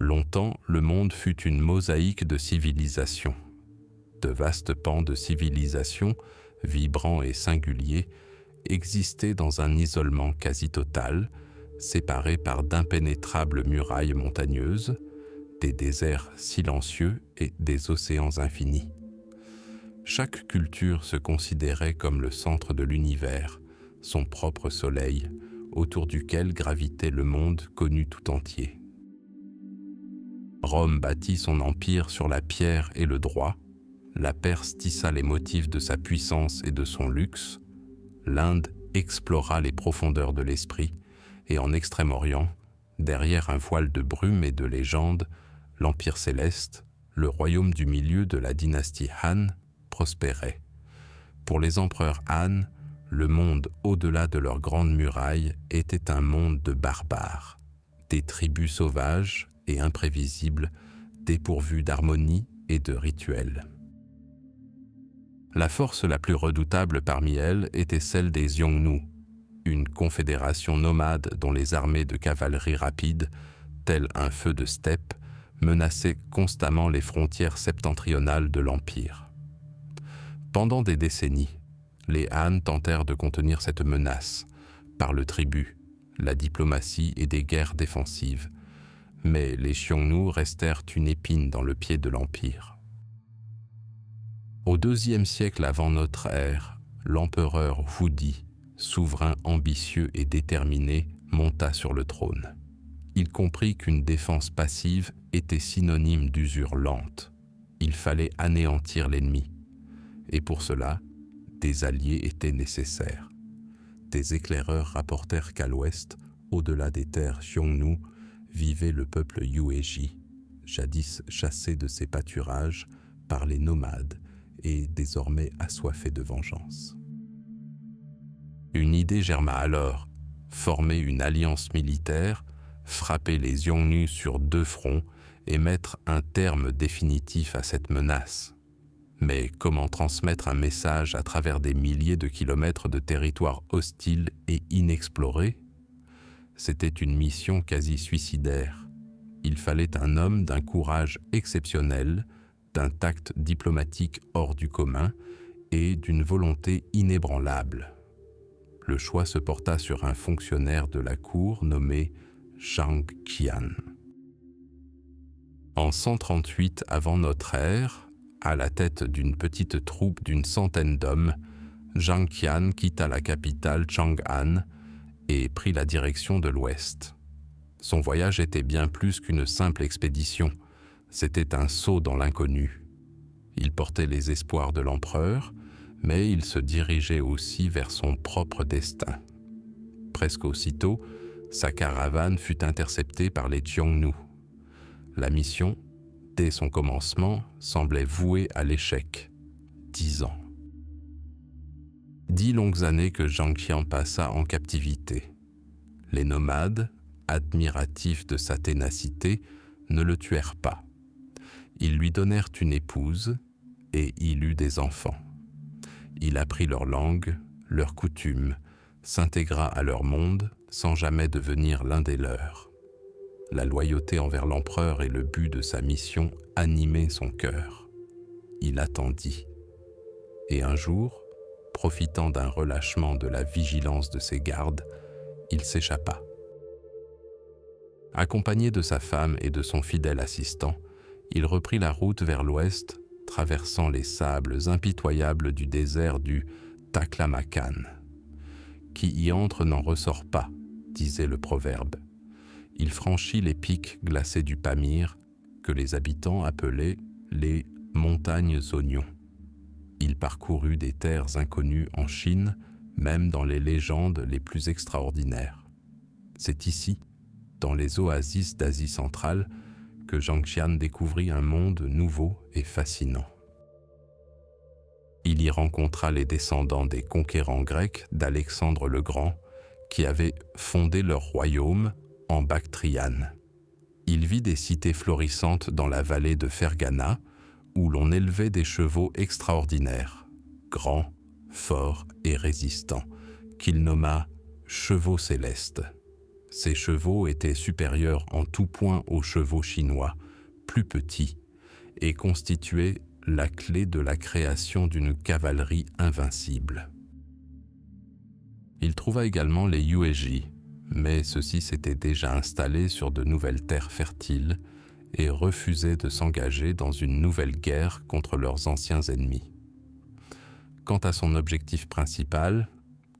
Longtemps, le monde fut une mosaïque de civilisations. De vastes pans de civilisation, vibrants et singuliers, existaient dans un isolement quasi total, séparés par d'impénétrables murailles montagneuses, des déserts silencieux et des océans infinis. Chaque culture se considérait comme le centre de l'univers, son propre soleil, autour duquel gravitait le monde connu tout entier. Rome bâtit son empire sur la pierre et le droit, la Perse tissa les motifs de sa puissance et de son luxe, l'Inde explora les profondeurs de l'esprit, et en Extrême-Orient, derrière un voile de brume et de légendes, l'Empire céleste, le royaume du milieu de la dynastie Han, prospérait. Pour les empereurs Han, le monde au-delà de leurs grandes murailles était un monde de barbares, des tribus sauvages et imprévisibles, dépourvues d'harmonie et de rituels. La force la plus redoutable parmi elles était celle des Xiongnu, une confédération nomade dont les armées de cavalerie rapide, telles un feu de steppe, menaçaient constamment les frontières septentrionales de l'Empire. Pendant des décennies, les Han tentèrent de contenir cette menace par le tribut, la diplomatie et des guerres défensives, mais les Xiongnu restèrent une épine dans le pied de l'Empire. Au IIe siècle avant notre ère, l'empereur Wudi, souverain ambitieux et déterminé, monta sur le trône. Il comprit qu'une défense passive était synonyme d'usure lente. Il fallait anéantir l'ennemi. Et pour cela, des alliés étaient nécessaires. Des éclaireurs rapportèrent qu'à l'ouest, au-delà des terres Xiongnu, vivait le peuple Yuezhi, jadis chassé de ses pâturages par les nomades et désormais assoiffé de vengeance. Une idée germa alors, former une alliance militaire, frapper les Xiongnu sur deux fronts et mettre un terme définitif à cette menace. Mais comment transmettre un message à travers des milliers de kilomètres de territoire hostile et inexploré? C'était une mission quasi suicidaire. Il fallait un homme d'un courage exceptionnel, d'un tact diplomatique hors du commun et d'une volonté inébranlable. Le choix se porta sur un fonctionnaire de la cour nommé Zhang Qian. En 138 avant notre ère, à la tête d'une petite troupe d'une centaine d'hommes, Zhang Qian quitta la capitale Chang'an et prit la direction de l'ouest. Son voyage était bien plus qu'une simple expédition, c'était un saut dans l'inconnu. Il portait les espoirs de l'empereur, mais il se dirigeait aussi vers son propre destin. Presque aussitôt, sa caravane fut interceptée par les Xiongnu. La mission, dès son commencement, semblait vouée à l'échec. 10 ans. 10 longues années que Zhang Qian passa en captivité. Les nomades, admiratifs de sa ténacité, ne le tuèrent pas. Ils lui donnèrent une épouse et il eut des enfants. Il apprit leur langue, leurs coutumes, s'intégra à leur monde sans jamais devenir l'un des leurs. La loyauté envers l'empereur et le but de sa mission animaient son cœur. Il attendit. Et un jour, profitant d'un relâchement de la vigilance de ses gardes, il s'échappa. Accompagné de sa femme et de son fidèle assistant, il reprit la route vers l'ouest, traversant les sables impitoyables du désert du Taklamakan. Qui y entre n'en ressort pas, disait le proverbe. Il franchit les pics glacés du Pamir, que les habitants appelaient les montagnes oignons. Il parcourut des terres inconnues en Chine, même dans les légendes les plus extraordinaires. C'est ici, dans les oasis d'Asie centrale, que Zhang Qian découvrit un monde nouveau et fascinant. Il y rencontra les descendants des conquérants grecs d'Alexandre le Grand, qui avaient fondé leur royaume en Bactriane. Il vit des cités florissantes dans la vallée de Fergana, où l'on élevait des chevaux extraordinaires, grands, forts et résistants, qu'il nomma chevaux célestes. Ces chevaux étaient supérieurs en tout point aux chevaux chinois, plus petits, et constituaient la clé de la création d'une cavalerie invincible. Il trouva également les Yuezhi, mais ceux-ci s'étaient déjà installés sur de nouvelles terres fertiles et refusaient de s'engager dans une nouvelle guerre contre leurs anciens ennemis. Quant à son objectif principal,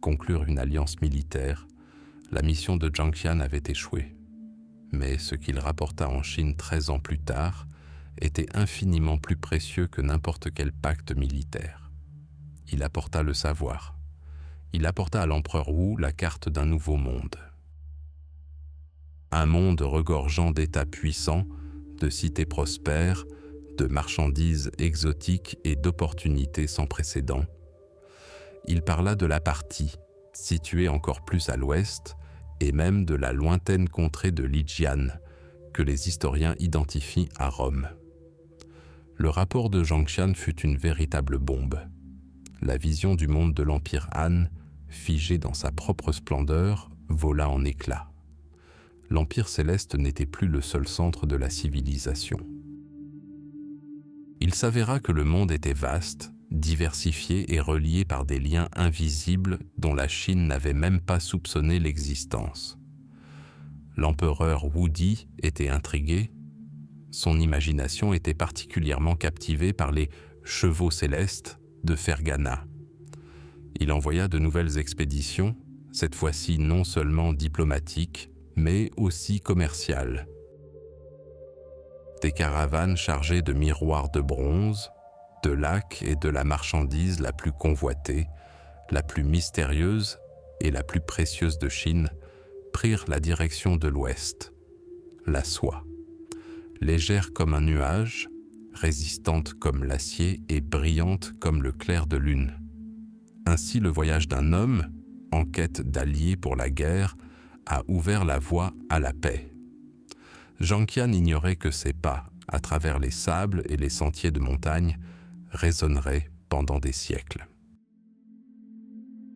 conclure une alliance militaire, la mission de Jiang Qian avait échoué. Mais ce qu'il rapporta en Chine 13 ans plus tard était infiniment plus précieux que n'importe quel pacte militaire. Il apporta le savoir. Il apporta à l'empereur Wu la carte d'un nouveau monde. Un monde regorgeant d'États puissants, de cités prospères, de marchandises exotiques et d'opportunités sans précédent. Il parla de la partie, située encore plus à l'ouest, et même de la lointaine contrée de Lijian, que les historiens identifient à Rome. Le rapport de Jiang Qian fut une véritable bombe. La vision du monde de l'Empire Han, figé dans sa propre splendeur, vola en éclats. L'Empire céleste n'était plus le seul centre de la civilisation. Il s'avéra que le monde était vaste, diversifié et relié par des liens invisibles dont la Chine n'avait même pas soupçonné l'existence. L'empereur Wu Di était intrigué. Son imagination était particulièrement captivée par les chevaux célestes de Ferghana. Il envoya de nouvelles expéditions, cette fois-ci non seulement diplomatiques, mais aussi commerciales. Des caravanes chargées de miroirs de bronze, de lacs et de la marchandise la plus convoitée, la plus mystérieuse et la plus précieuse de Chine, prirent la direction de l'ouest, la soie. Légère comme un nuage, résistante comme l'acier et brillante comme le clair de lune. Ainsi le voyage d'un homme, en quête d'alliés pour la guerre, a ouvert la voie à la paix. Jiang Qian ignorait que ses pas, à travers les sables et les sentiers de montagne, résonneraient pendant des siècles.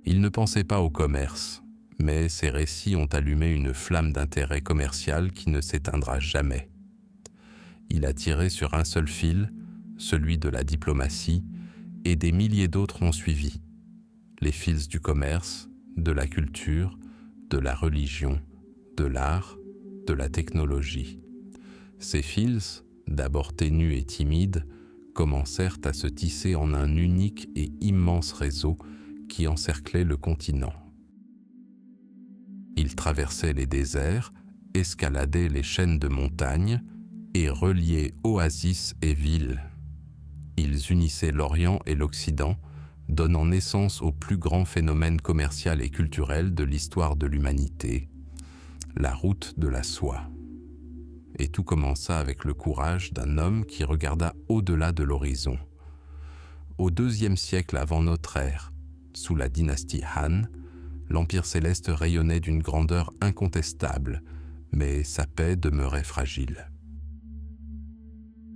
Il ne pensait pas au commerce, mais ses récits ont allumé une flamme d'intérêt commercial qui ne s'éteindra jamais. Il a tiré sur un seul fil, celui de la diplomatie, et des milliers d'autres ont suivi. Les fils du commerce, de la culture, de la religion, de l'art, de la technologie. Ces fils, d'abord ténus et timides, commencèrent à se tisser en un unique et immense réseau qui encerclait le continent. Ils traversaient les déserts, escaladaient les chaînes de montagnes et reliaient oasis et villes. Ils unissaient l'Orient et l'Occident, donnant naissance au plus grand phénomène commercial et culturel de l'histoire de l'humanité, la route de la soie. Et tout commença avec le courage d'un homme qui regarda au-delà de l'horizon. Au IIe siècle avant notre ère, sous la dynastie Han, l'Empire céleste rayonnait d'une grandeur incontestable, mais sa paix demeurait fragile.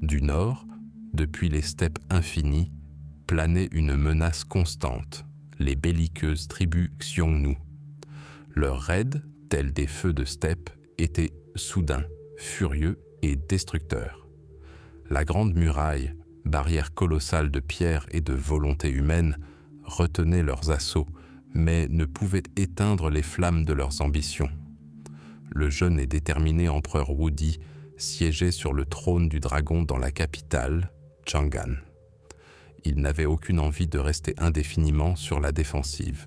Du nord, depuis les steppes infinies, planait une menace constante, les belliqueuses tribus Xiongnu. Leurs raids, tels des feux de steppe, étaient soudains, furieux et destructeurs. La grande muraille, barrière colossale de pierre et de volonté humaine, retenait leurs assauts, mais ne pouvait éteindre les flammes de leurs ambitions. Le jeune et déterminé empereur Wu Di siégeait sur le trône du dragon dans la capitale, Chang'an. Il n'avait aucune envie de rester indéfiniment sur la défensive.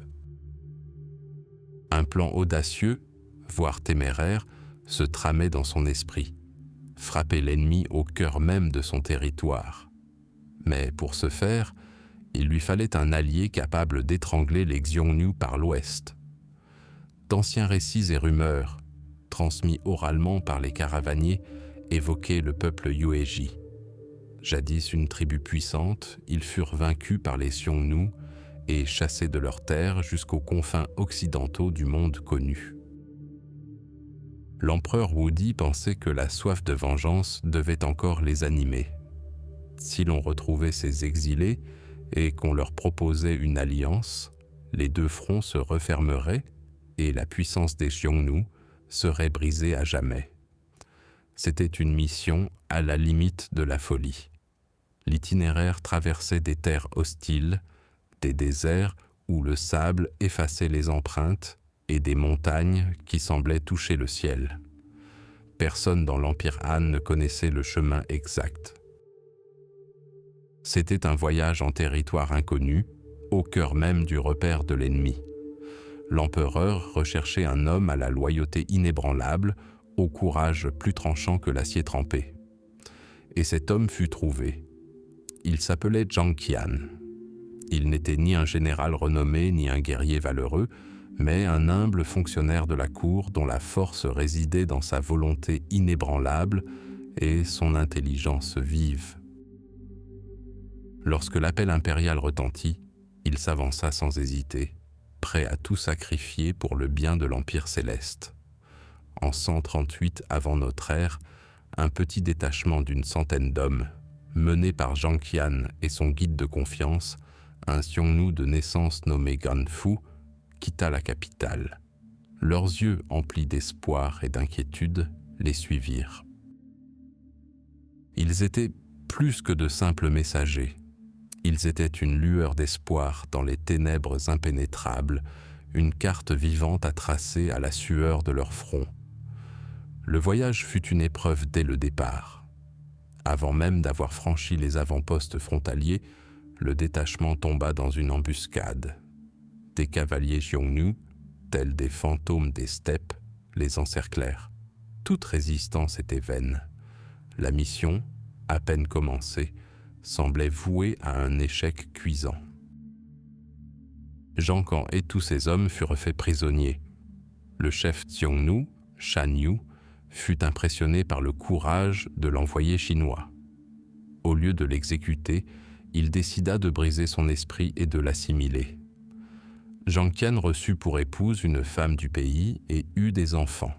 Un plan audacieux, voire téméraire, se tramait dans son esprit, frapper l'ennemi au cœur même de son territoire. Mais pour ce faire, il lui fallait un allié capable d'étrangler les Xiongnu par l'ouest. D'anciens récits et rumeurs, transmis oralement par les caravaniers, évoquaient le peuple Yuezhi. Jadis une tribu puissante, ils furent vaincus par les Xiongnu et chassés de leurs terres jusqu'aux confins occidentaux du monde connu. L'empereur Wu Di pensait que la soif de vengeance devait encore les animer. Si l'on retrouvait ces exilés et qu'on leur proposait une alliance, les deux fronts se refermeraient et la puissance des Xiongnu serait brisé à jamais. C'était une mission à la limite de la folie. L'itinéraire traversait des terres hostiles, des déserts où le sable effaçait les empreintes et des montagnes qui semblaient toucher le ciel. Personne dans l'Empire Han ne connaissait le chemin exact. C'était un voyage en territoire inconnu, au cœur même du repère de l'ennemi. L'empereur recherchait un homme à la loyauté inébranlable, au courage plus tranchant que l'acier trempé. Et cet homme fut trouvé. Il s'appelait Zhang Qian. Il n'était ni un général renommé ni un guerrier valeureux, mais un humble fonctionnaire de la cour dont la force résidait dans sa volonté inébranlable et son intelligence vive. Lorsque l'appel impérial retentit, il s'avança sans hésiter, prêt à tout sacrifier pour le bien de l'Empire céleste. En 138 avant notre ère, un petit détachement d'une centaine d'hommes, mené par Zhang Qian et son guide de confiance, un Xiongnu de naissance nommé Ganfu, quitta la capitale. Leurs yeux emplis d'espoir et d'inquiétude les suivirent. Ils étaient plus que de simples messagers. Ils étaient une lueur d'espoir dans les ténèbres impénétrables, une carte vivante à tracer à la sueur de leur front. Le voyage fut une épreuve dès le départ. Avant même d'avoir franchi les avant-postes frontaliers, le détachement tomba dans une embuscade. Des cavaliers Xiongnu, tels des fantômes des steppes, les encerclèrent. Toute résistance était vaine. La mission, à peine commencée, semblait vouée à un échec cuisant. Zhang Kan et tous ses hommes furent faits prisonniers. Le chef Xiongnu, Shan Yu, fut impressionné par le courage de l'envoyé chinois. Au lieu de l'exécuter, il décida de briser son esprit et de l'assimiler. Zhang Qian reçut pour épouse une femme du pays et eut des enfants.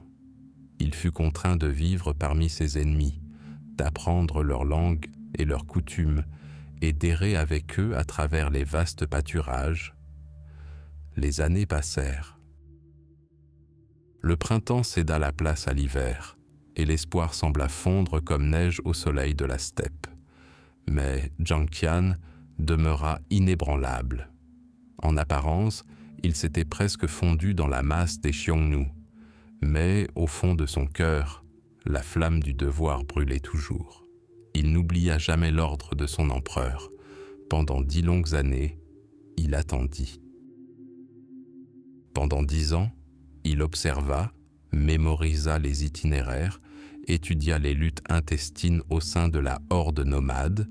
Il fut contraint de vivre parmi ses ennemis, d'apprendre leur langue et leurs coutumes, et d'errer avec eux à travers les vastes pâturages. Les années passèrent. Le printemps céda la place à l'hiver, et l'espoir sembla fondre comme neige au soleil de la steppe. Mais Zhang Qian demeura inébranlable. En apparence, il s'était presque fondu dans la masse des Xiongnu, mais au fond de son cœur, la flamme du devoir brûlait toujours. Il n'oublia jamais l'ordre de son empereur. Pendant 10 longues années, il attendit. Pendant 10 ans, il observa, mémorisa les itinéraires, étudia les luttes intestines au sein de la horde nomade,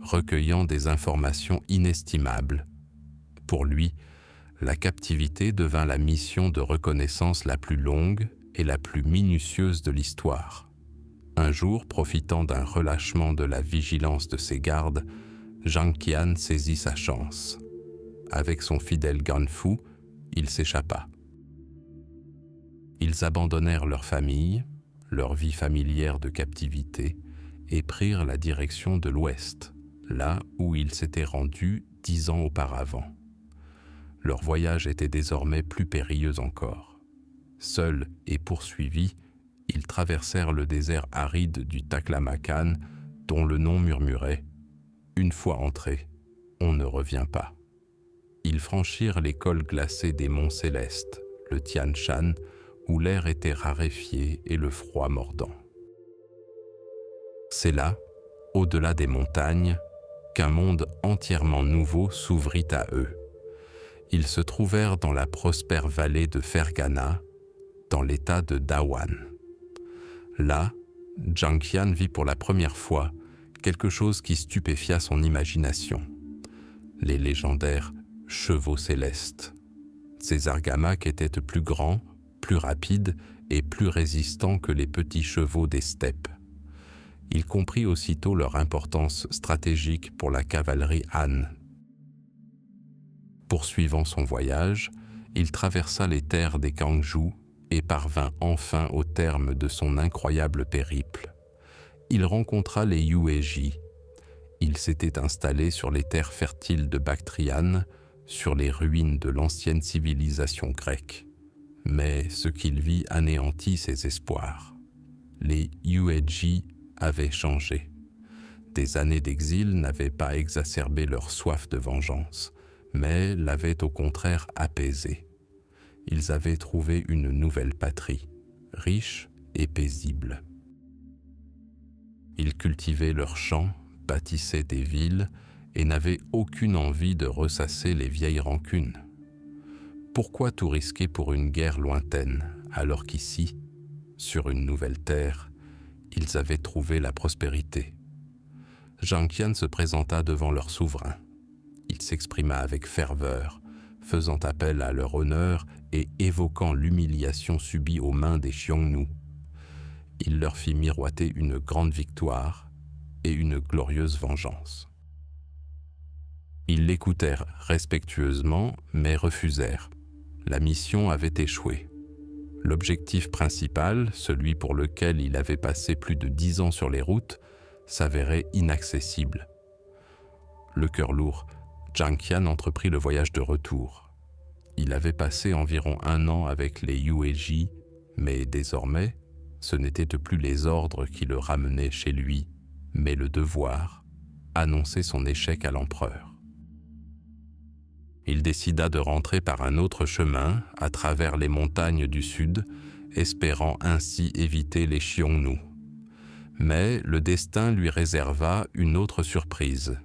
recueillant des informations inestimables. Pour lui, la captivité devint la mission de reconnaissance la plus longue et la plus minutieuse de l'histoire. Un jour, profitant d'un relâchement de la vigilance de ses gardes, Zhang Qian saisit sa chance. Avec son fidèle Ganfu, il s'échappa. Ils abandonnèrent leur famille, leur vie familière de captivité, et prirent la direction de l'ouest, là où ils s'étaient rendus 10 ans auparavant. Leur voyage était désormais plus périlleux encore. Seuls et poursuivis, ils traversèrent le désert aride du Taklamakan, dont le nom murmurait « Une fois entrés, on ne revient pas ». Ils franchirent les cols glacés des monts célestes, le Tian Shan, où l'air était raréfié et le froid mordant. C'est là, au-delà des montagnes, qu'un monde entièrement nouveau s'ouvrit à eux. Ils se trouvèrent dans la prospère vallée de Fergana, dans l'état de Dawan. Là, Zhang Qian vit pour la première fois quelque chose qui stupéfia son imagination. Les légendaires chevaux célestes. Ces argamaques étaient plus grands, plus rapides et plus résistants que les petits chevaux des steppes. Il comprit aussitôt leur importance stratégique pour la cavalerie Han. Poursuivant son voyage, il traversa les terres des Kangzhou et parvint enfin au terme de son incroyable périple. Il rencontra les Yuezhi. Ils s'étaient installés sur les terres fertiles de Bactriane, sur les ruines de l'ancienne civilisation grecque. Mais ce qu'il vit anéantit ses espoirs. Les Yuezhi avaient changé. Des années d'exil n'avaient pas exacerbé leur soif de vengeance, mais l'avaient au contraire apaisée. Ils avaient trouvé une nouvelle patrie, riche et paisible. Ils cultivaient leurs champs, bâtissaient des villes et n'avaient aucune envie de ressasser les vieilles rancunes. Pourquoi tout risquer pour une guerre lointaine, alors qu'ici, sur une nouvelle terre, ils avaient trouvé la prospérité? Jangqian se présenta devant leur souverain. Il s'exprima avec ferveur, faisant appel à leur honneur et évoquant l'humiliation subie aux mains des Xiongnu. Il leur fit miroiter une grande victoire et une glorieuse vengeance. Ils l'écoutèrent respectueusement, mais refusèrent. La mission avait échoué. L'objectif principal, celui pour lequel il avait passé plus de 10 ans sur les routes, s'avérait inaccessible. Le cœur lourd, Jangqian entreprit le voyage de retour. Il avait passé environ 1 an avec les Yuezhi, mais désormais, ce n'étaient plus les ordres qui le ramenaient chez lui, mais le devoir, annoncer son échec à l'empereur. Il décida de rentrer par un autre chemin, à travers les montagnes du sud, espérant ainsi éviter les Xiongnu. Mais le destin lui réserva une autre surprise.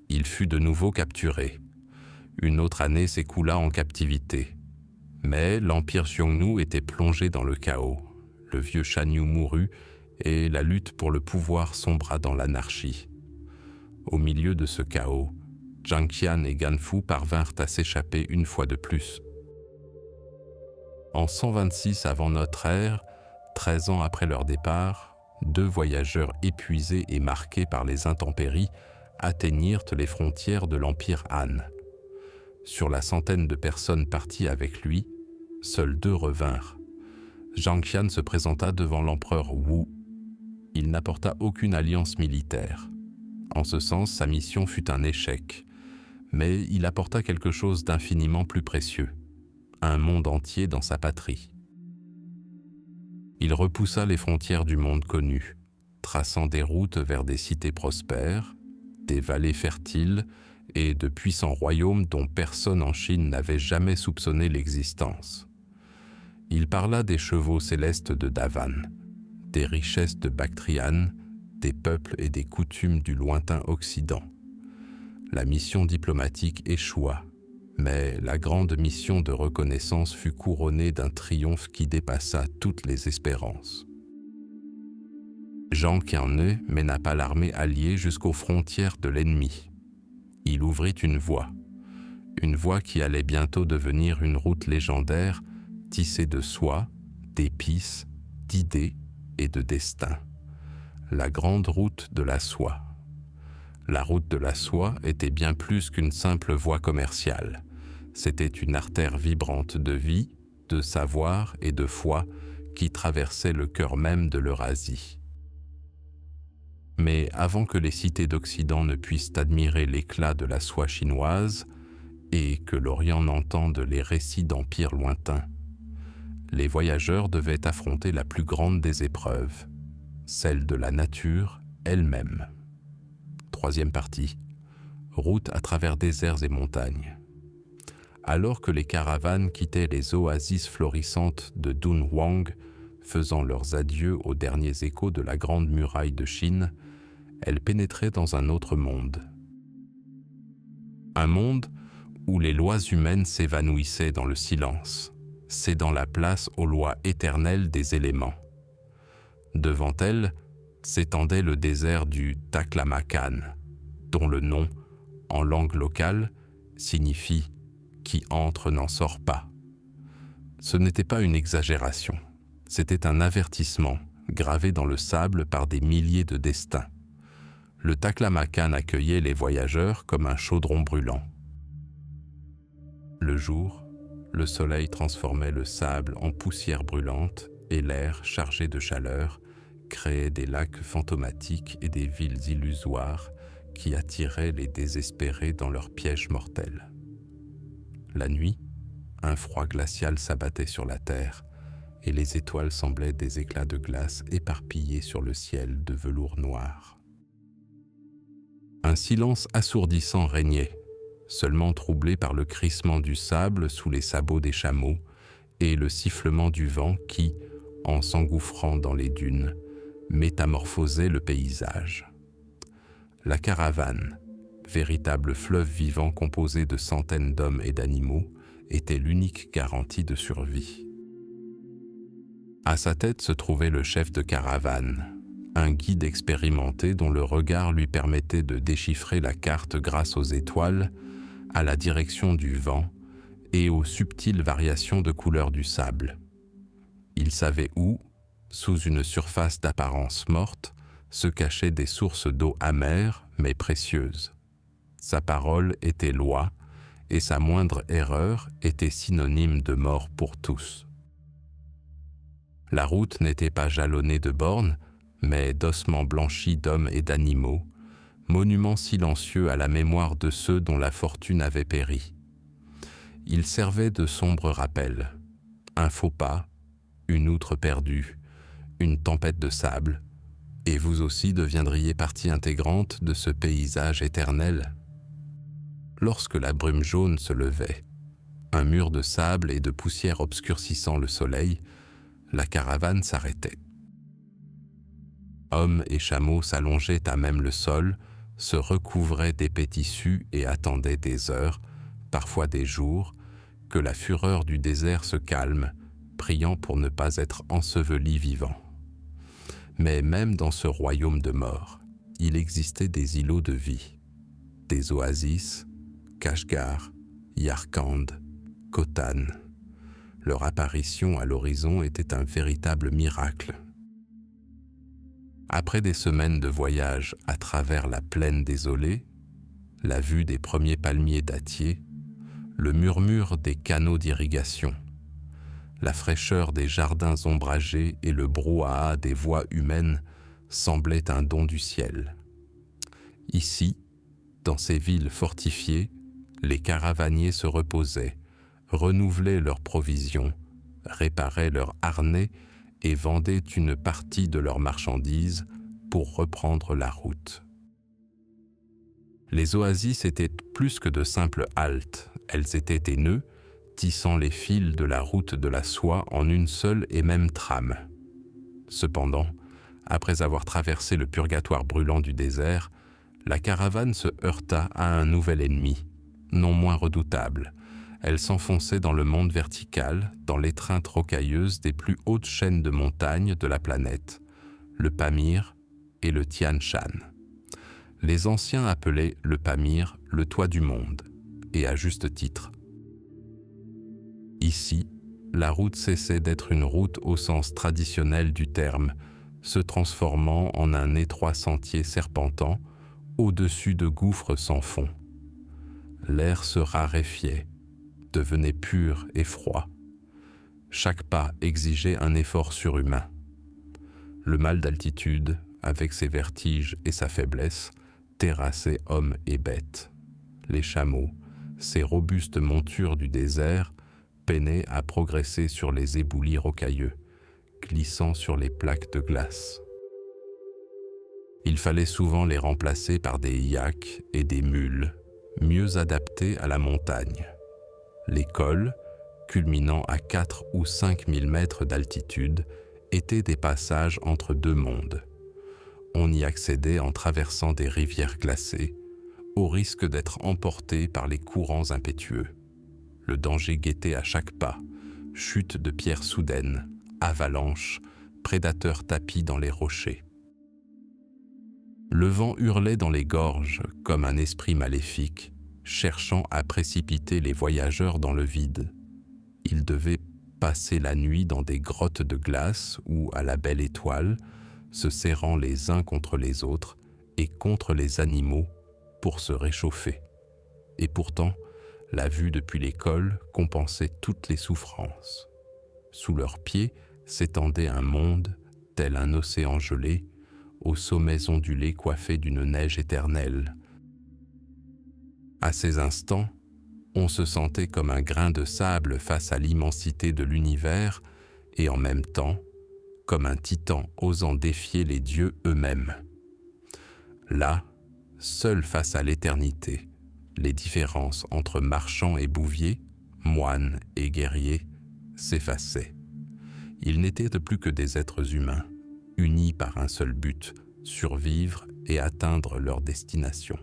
Il fut de nouveau capturé. Une autre année s'écoula en captivité. Mais l'empire Xiongnu était plongé dans le chaos. Le vieux Shan Yu mourut et la lutte pour le pouvoir sombra dans l'anarchie. Au milieu de ce chaos, Jangqian et Ganfu parvinrent à s'échapper une fois de plus. En 126 avant notre ère, 13 ans après leur départ, 2 voyageurs épuisés et marqués par les intempéries atteignirent les frontières de l'empire Han. Sur la centaine de personnes parties avec lui, seuls 2 revinrent. Jangqian se présenta devant l'empereur Wu. Il n'apporta aucune alliance militaire. En ce sens, sa mission fut un échec. Mais il apporta quelque chose d'infiniment plus précieux, un monde entier dans sa patrie. Il repoussa les frontières du monde connu, traçant des routes vers des cités prospères, des vallées fertiles et de puissants royaumes dont personne en Chine n'avait jamais soupçonné l'existence. Il parla des chevaux célestes de Davan, des richesses de Bactriane, des peuples et des coutumes du lointain Occident. La mission diplomatique échoua, mais la grande mission de reconnaissance fut couronnée d'un triomphe qui dépassa toutes les espérances. Zhang Qianhe mena pas l'armée alliée jusqu'aux frontières de l'ennemi. Il ouvrit une voie qui allait bientôt devenir une route légendaire tissée de soie, d'épices, d'idées et de destin. La grande route de la soie. La route de la soie était bien plus qu'une simple voie commerciale. C'était une artère vibrante de vie, de savoir et de foi qui traversait le cœur même de l'Eurasie. Mais avant que les cités d'Occident ne puissent admirer l'éclat de la soie chinoise et que l'Orient n'entende les récits d'empires lointains, les voyageurs devaient affronter la plus grande des épreuves, celle de la nature elle-même. 3e partie. Route à travers déserts et montagnes. Alors que les caravanes quittaient les oasis florissantes de Dunhuang, faisant leurs adieux aux derniers échos de la grande muraille de Chine, elles pénétraient dans un autre monde. Un monde où les lois humaines s'évanouissaient dans le silence, cédant la place aux lois éternelles des éléments. Devant elles s'étendait le désert du Taklamakan, dont le nom, en langue locale, signifie « qui entre n'en sort pas ». Ce n'était pas une exagération, c'était un avertissement gravé dans le sable par des milliers de destins. Le Taklamakan accueillait les voyageurs comme un chaudron brûlant. Le jour, le soleil transformait le sable en poussière brûlante et l'air, chargé de chaleur, créait des lacs fantomatiques et des villes illusoires qui attiraient les désespérés dans leurs pièges mortels. La nuit, un froid glacial s'abattait sur la terre, et les étoiles semblaient des éclats de glace éparpillés sur le ciel de velours noir. Un silence assourdissant régnait, seulement troublé par le crissement du sable sous les sabots des chameaux et le sifflement du vent qui, en s'engouffrant dans les dunes, métamorphosait le paysage. La caravane, véritable fleuve vivant composé de centaines d'hommes et d'animaux, était l'unique garantie de survie. À sa tête se trouvait le chef de caravane, un guide expérimenté dont le regard lui permettait de déchiffrer la carte grâce aux étoiles, à la direction du vent et aux subtiles variations de couleur du sable. Il savait où, sous une surface d'apparence morte, se cachaient des sources d'eau amères mais précieuses. Sa parole était loi, et sa moindre erreur était synonyme de mort pour tous. La route n'était pas jalonnée de bornes, mais d'ossements blanchis d'hommes et d'animaux, monuments silencieux à la mémoire de ceux dont la fortune avait péri. Ils servaient de sombres rappels. Un faux pas, une outre perdue, une tempête de sable, et vous aussi deviendriez partie intégrante de ce paysage éternel. Lorsque la brume jaune se levait, un mur de sable et de poussière obscurcissant le soleil, la caravane s'arrêtait. Hommes et chameaux s'allongeaient à même le sol, se recouvraient d'épais tissus et attendaient des heures, parfois des jours, que la fureur du désert se calme, priant pour ne pas être enseveli vivant. Mais même dans ce royaume de mort, il existait des îlots de vie, des oasis, Kashgar, Yarkand, Khotan. Leur apparition à l'horizon était un véritable miracle. Après des semaines de voyage à travers la plaine désolée, la vue des premiers palmiers dattiers, le murmure des canaux d'irrigation, la fraîcheur des jardins ombragés et le brouhaha des voix humaines semblaient un don du ciel. Ici, dans ces villes fortifiées, les caravaniers se reposaient, renouvelaient leurs provisions, réparaient leurs harnais et vendaient une partie de leurs marchandises pour reprendre la route. Les oasis étaient plus que de simples haltes, elles étaient des nœuds, tissant les fils de la route de la soie en une seule et même trame. Cependant, après avoir traversé le purgatoire brûlant du désert, la caravane se heurta à un nouvel ennemi, non moins redoutable. Elle s'enfonçait dans le monde vertical, dans l'étreinte rocailleuse des plus hautes chaînes de montagnes de la planète, le Pamir et le Tian Shan. Les anciens appelaient le Pamir le toit du monde, et à juste titre. Ici, la route cessait d'être une route au sens traditionnel du terme, se transformant en un étroit sentier serpentant au-dessus de gouffres sans fond. L'air se raréfiait, devenait pur et froid. Chaque pas exigeait un effort surhumain. Le mal d'altitude, avec ses vertiges et sa faiblesse, terrassait hommes et bêtes. Les chameaux, ces robustes montures du désert, peinaient à progresser sur les éboulis rocailleux, glissant sur les plaques de glace. Il fallait souvent les remplacer par des yaks et des mules, mieux adaptés à la montagne. Les cols, culminant à 4 ou 5 000 mètres d'altitude, étaient des passages entre deux mondes. On y accédait en traversant des rivières glacées, au risque d'être emporté par les courants impétueux. Le danger guettait à chaque pas, chute de pierres soudaines, avalanches, prédateurs tapis dans les rochers. Le vent hurlait dans les gorges comme un esprit maléfique, cherchant à précipiter les voyageurs dans le vide. Ils devaient passer la nuit dans des grottes de glace ou à la belle étoile, se serrant les uns contre les autres et contre les animaux pour se réchauffer. Et pourtant, la vue depuis les cols compensait toutes les souffrances. Sous leurs pieds s'étendait un monde, tel un océan gelé, aux sommets ondulés coiffés d'une neige éternelle. À ces instants, On se sentait comme un grain de sable face à l'immensité de l'univers et en même temps, comme un titan osant défier les dieux eux-mêmes. Là, seul face à l'éternité, les différences entre marchands et bouviers, moines et guerriers, s'effaçaient. Ils n'étaient plus que des êtres humains, unis par un seul but, survivre et atteindre leur destination.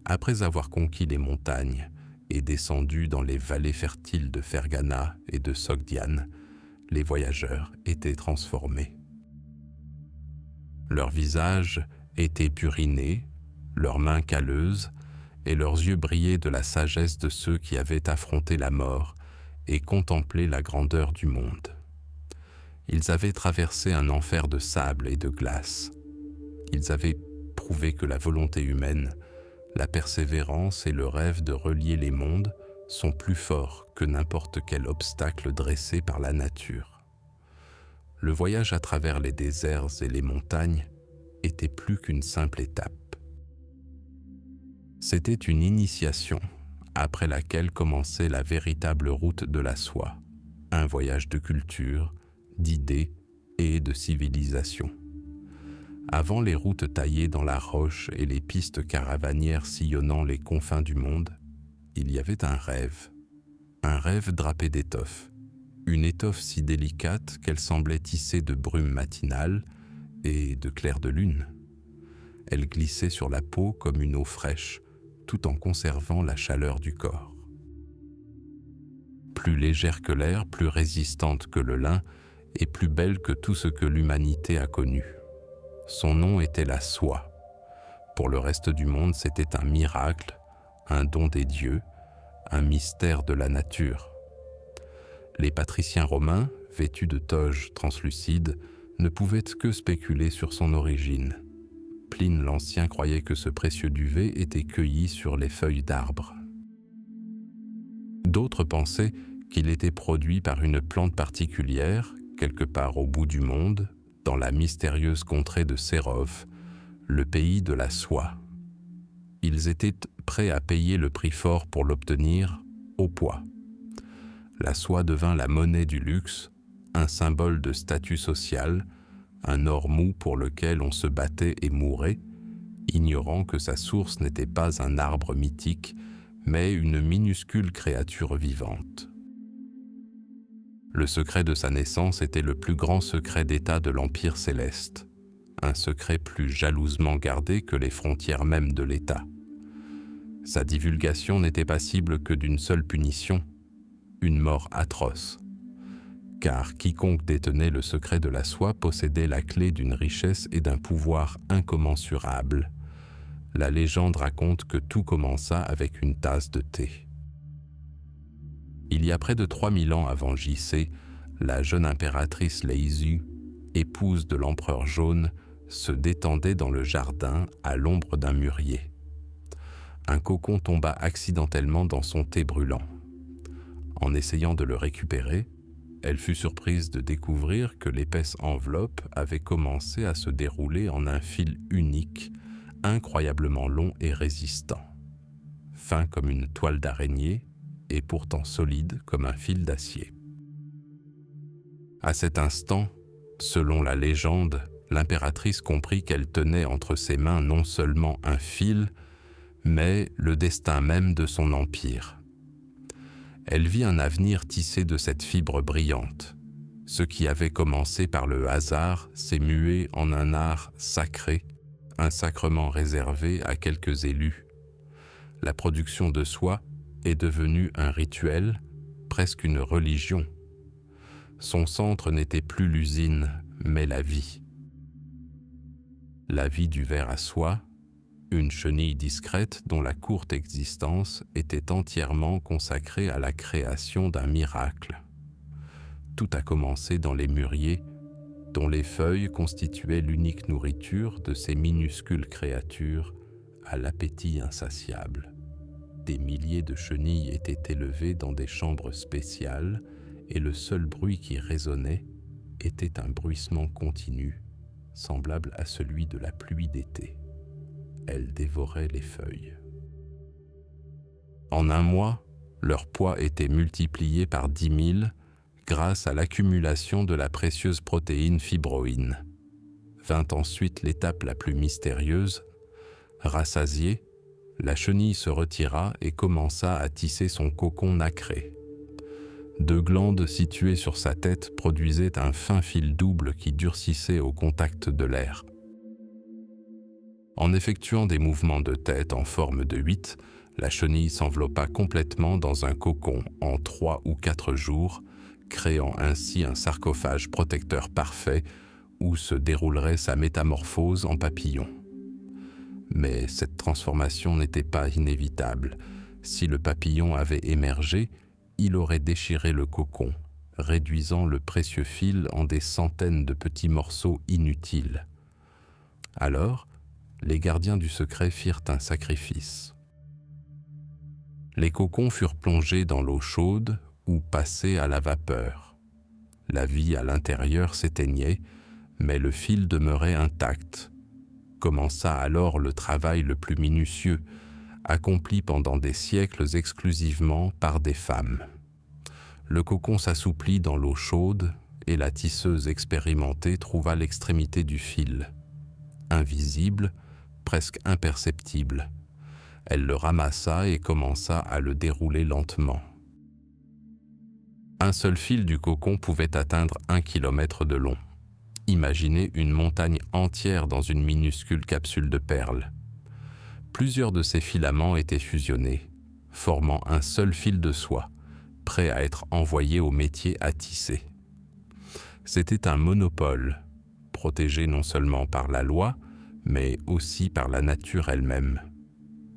Après avoir conquis les montagnes et descendu dans les vallées fertiles de Fergana et de Sogdiane, les voyageurs étaient transformés. Leurs visages étaient purinés, leurs mains calleuses, et leurs yeux brillaient de la sagesse de ceux qui avaient affronté la mort et contemplé la grandeur du monde. Ils avaient traversé un enfer de sable et de glace. Ils avaient prouvé que la volonté humaine, la persévérance et le rêve de relier les mondes sont plus forts que n'importe quel obstacle dressé par la nature. Le voyage à travers les déserts et les montagnes était plus qu'une simple étape. C'était une initiation, après laquelle commençait la véritable route de la soie, un voyage de culture, d'idées et de civilisation. Avant les routes taillées dans la roche et les pistes caravanières sillonnant les confins du monde, il y avait un rêve drapé d'étoffe, une étoffe si délicate qu'elle semblait tissée de brume matinale et de clair de lune. Elle glissait sur la peau comme une eau fraîche, tout en conservant la chaleur du corps. Plus légère que l'air, plus résistante que le lin, et plus belle que tout ce que l'humanité a connu. Son nom était la soie. Pour le reste du monde, c'était un miracle, un don des dieux, un mystère de la nature. Les patriciens romains, vêtus de toges translucides, ne pouvaient que spéculer sur son origine. Pline l'Ancien croyait que ce précieux duvet était cueilli sur les feuilles d'arbres. D'autres pensaient qu'il était produit par une plante particulière, quelque part au bout du monde, dans la mystérieuse contrée de Sérov, le pays de la soie. Ils étaient prêts à payer le prix fort pour l'obtenir au poids. La soie devint la monnaie du luxe, un symbole de statut social, un or mou pour lequel on se battait et mourait, ignorant que sa source n'était pas un arbre mythique, mais une minuscule créature vivante. Le secret de sa naissance était le plus grand secret d'État de l'Empire céleste, un secret plus jalousement gardé que les frontières mêmes de l'État. Sa divulgation n'était passible que d'une seule punition, une mort atroce. Car quiconque détenait le secret de la soie possédait la clé d'une richesse et d'un pouvoir incommensurables. La légende raconte que tout commença avec une tasse de thé. Il y a près de 3000 ans avant J.C., la jeune impératrice Leisu, épouse de l'empereur jaune, se détendait dans le jardin à l'ombre d'un mûrier. Un cocon tomba accidentellement dans son thé brûlant. En essayant de le récupérer, elle fut surprise de découvrir que l'épaisse enveloppe avait commencé à se dérouler en un fil unique, incroyablement long et résistant, fin comme une toile d'araignée et pourtant solide comme un fil d'acier. À cet instant, selon la légende, l'impératrice comprit qu'elle tenait entre ses mains non seulement un fil, mais le destin même de son empire. Elle vit un avenir tissé de cette fibre brillante. Ce qui avait commencé par le hasard s'est mué en un art sacré, un sacrement réservé à quelques élus. La production de soie est devenue un rituel, presque une religion. Son centre n'était plus l'usine, mais la vie. La vie du ver à soie, une chenille discrète dont la courte existence était entièrement consacrée à la création d'un miracle. Tout a commencé dans les mûriers, dont les feuilles constituaient l'unique nourriture de ces minuscules créatures à l'appétit insatiable. Des milliers de chenilles étaient élevées dans des chambres spéciales et le seul bruit qui résonnait était un bruissement continu, semblable à celui de la pluie d'été. Elles dévoraient les feuilles. En un mois, leur poids était multiplié par 10 000 grâce à l'accumulation de la précieuse protéine fibroïne. Vint ensuite l'étape la plus mystérieuse. Rassasiée, la chenille se retira et commença à tisser son cocon nacré. 2 glandes situées sur sa tête produisaient un fin fil double qui durcissait au contact de l'air. En effectuant des mouvements de tête en forme de 8, la chenille s'enveloppa complètement dans un cocon en 3 ou 4 jours, créant ainsi un sarcophage protecteur parfait où se déroulerait sa métamorphose en papillon. Mais cette transformation n'était pas inévitable. Si le papillon avait émergé, il aurait déchiré le cocon, réduisant le précieux fil en des centaines de petits morceaux inutiles. Alors, les gardiens du secret firent un sacrifice. Les cocons furent plongés dans l'eau chaude ou passés à la vapeur. La vie à l'intérieur s'éteignait, mais le fil demeurait intact. Commença alors le travail le plus minutieux, accompli pendant des siècles exclusivement par des femmes. Le cocon s'assouplit dans l'eau chaude et la tisseuse expérimentée trouva l'extrémité du fil. Invisible, presque imperceptible. Elle le ramassa et commença à le dérouler lentement. Un seul fil du cocon pouvait atteindre 1 kilomètre de long. Imaginez une montagne entière dans une minuscule capsule de perles. Plusieurs de ces filaments étaient fusionnés, formant un seul fil de soie, prêt à être envoyé au métier à tisser. C'était un monopole, protégé non seulement par la loi, mais aussi par la nature elle-même.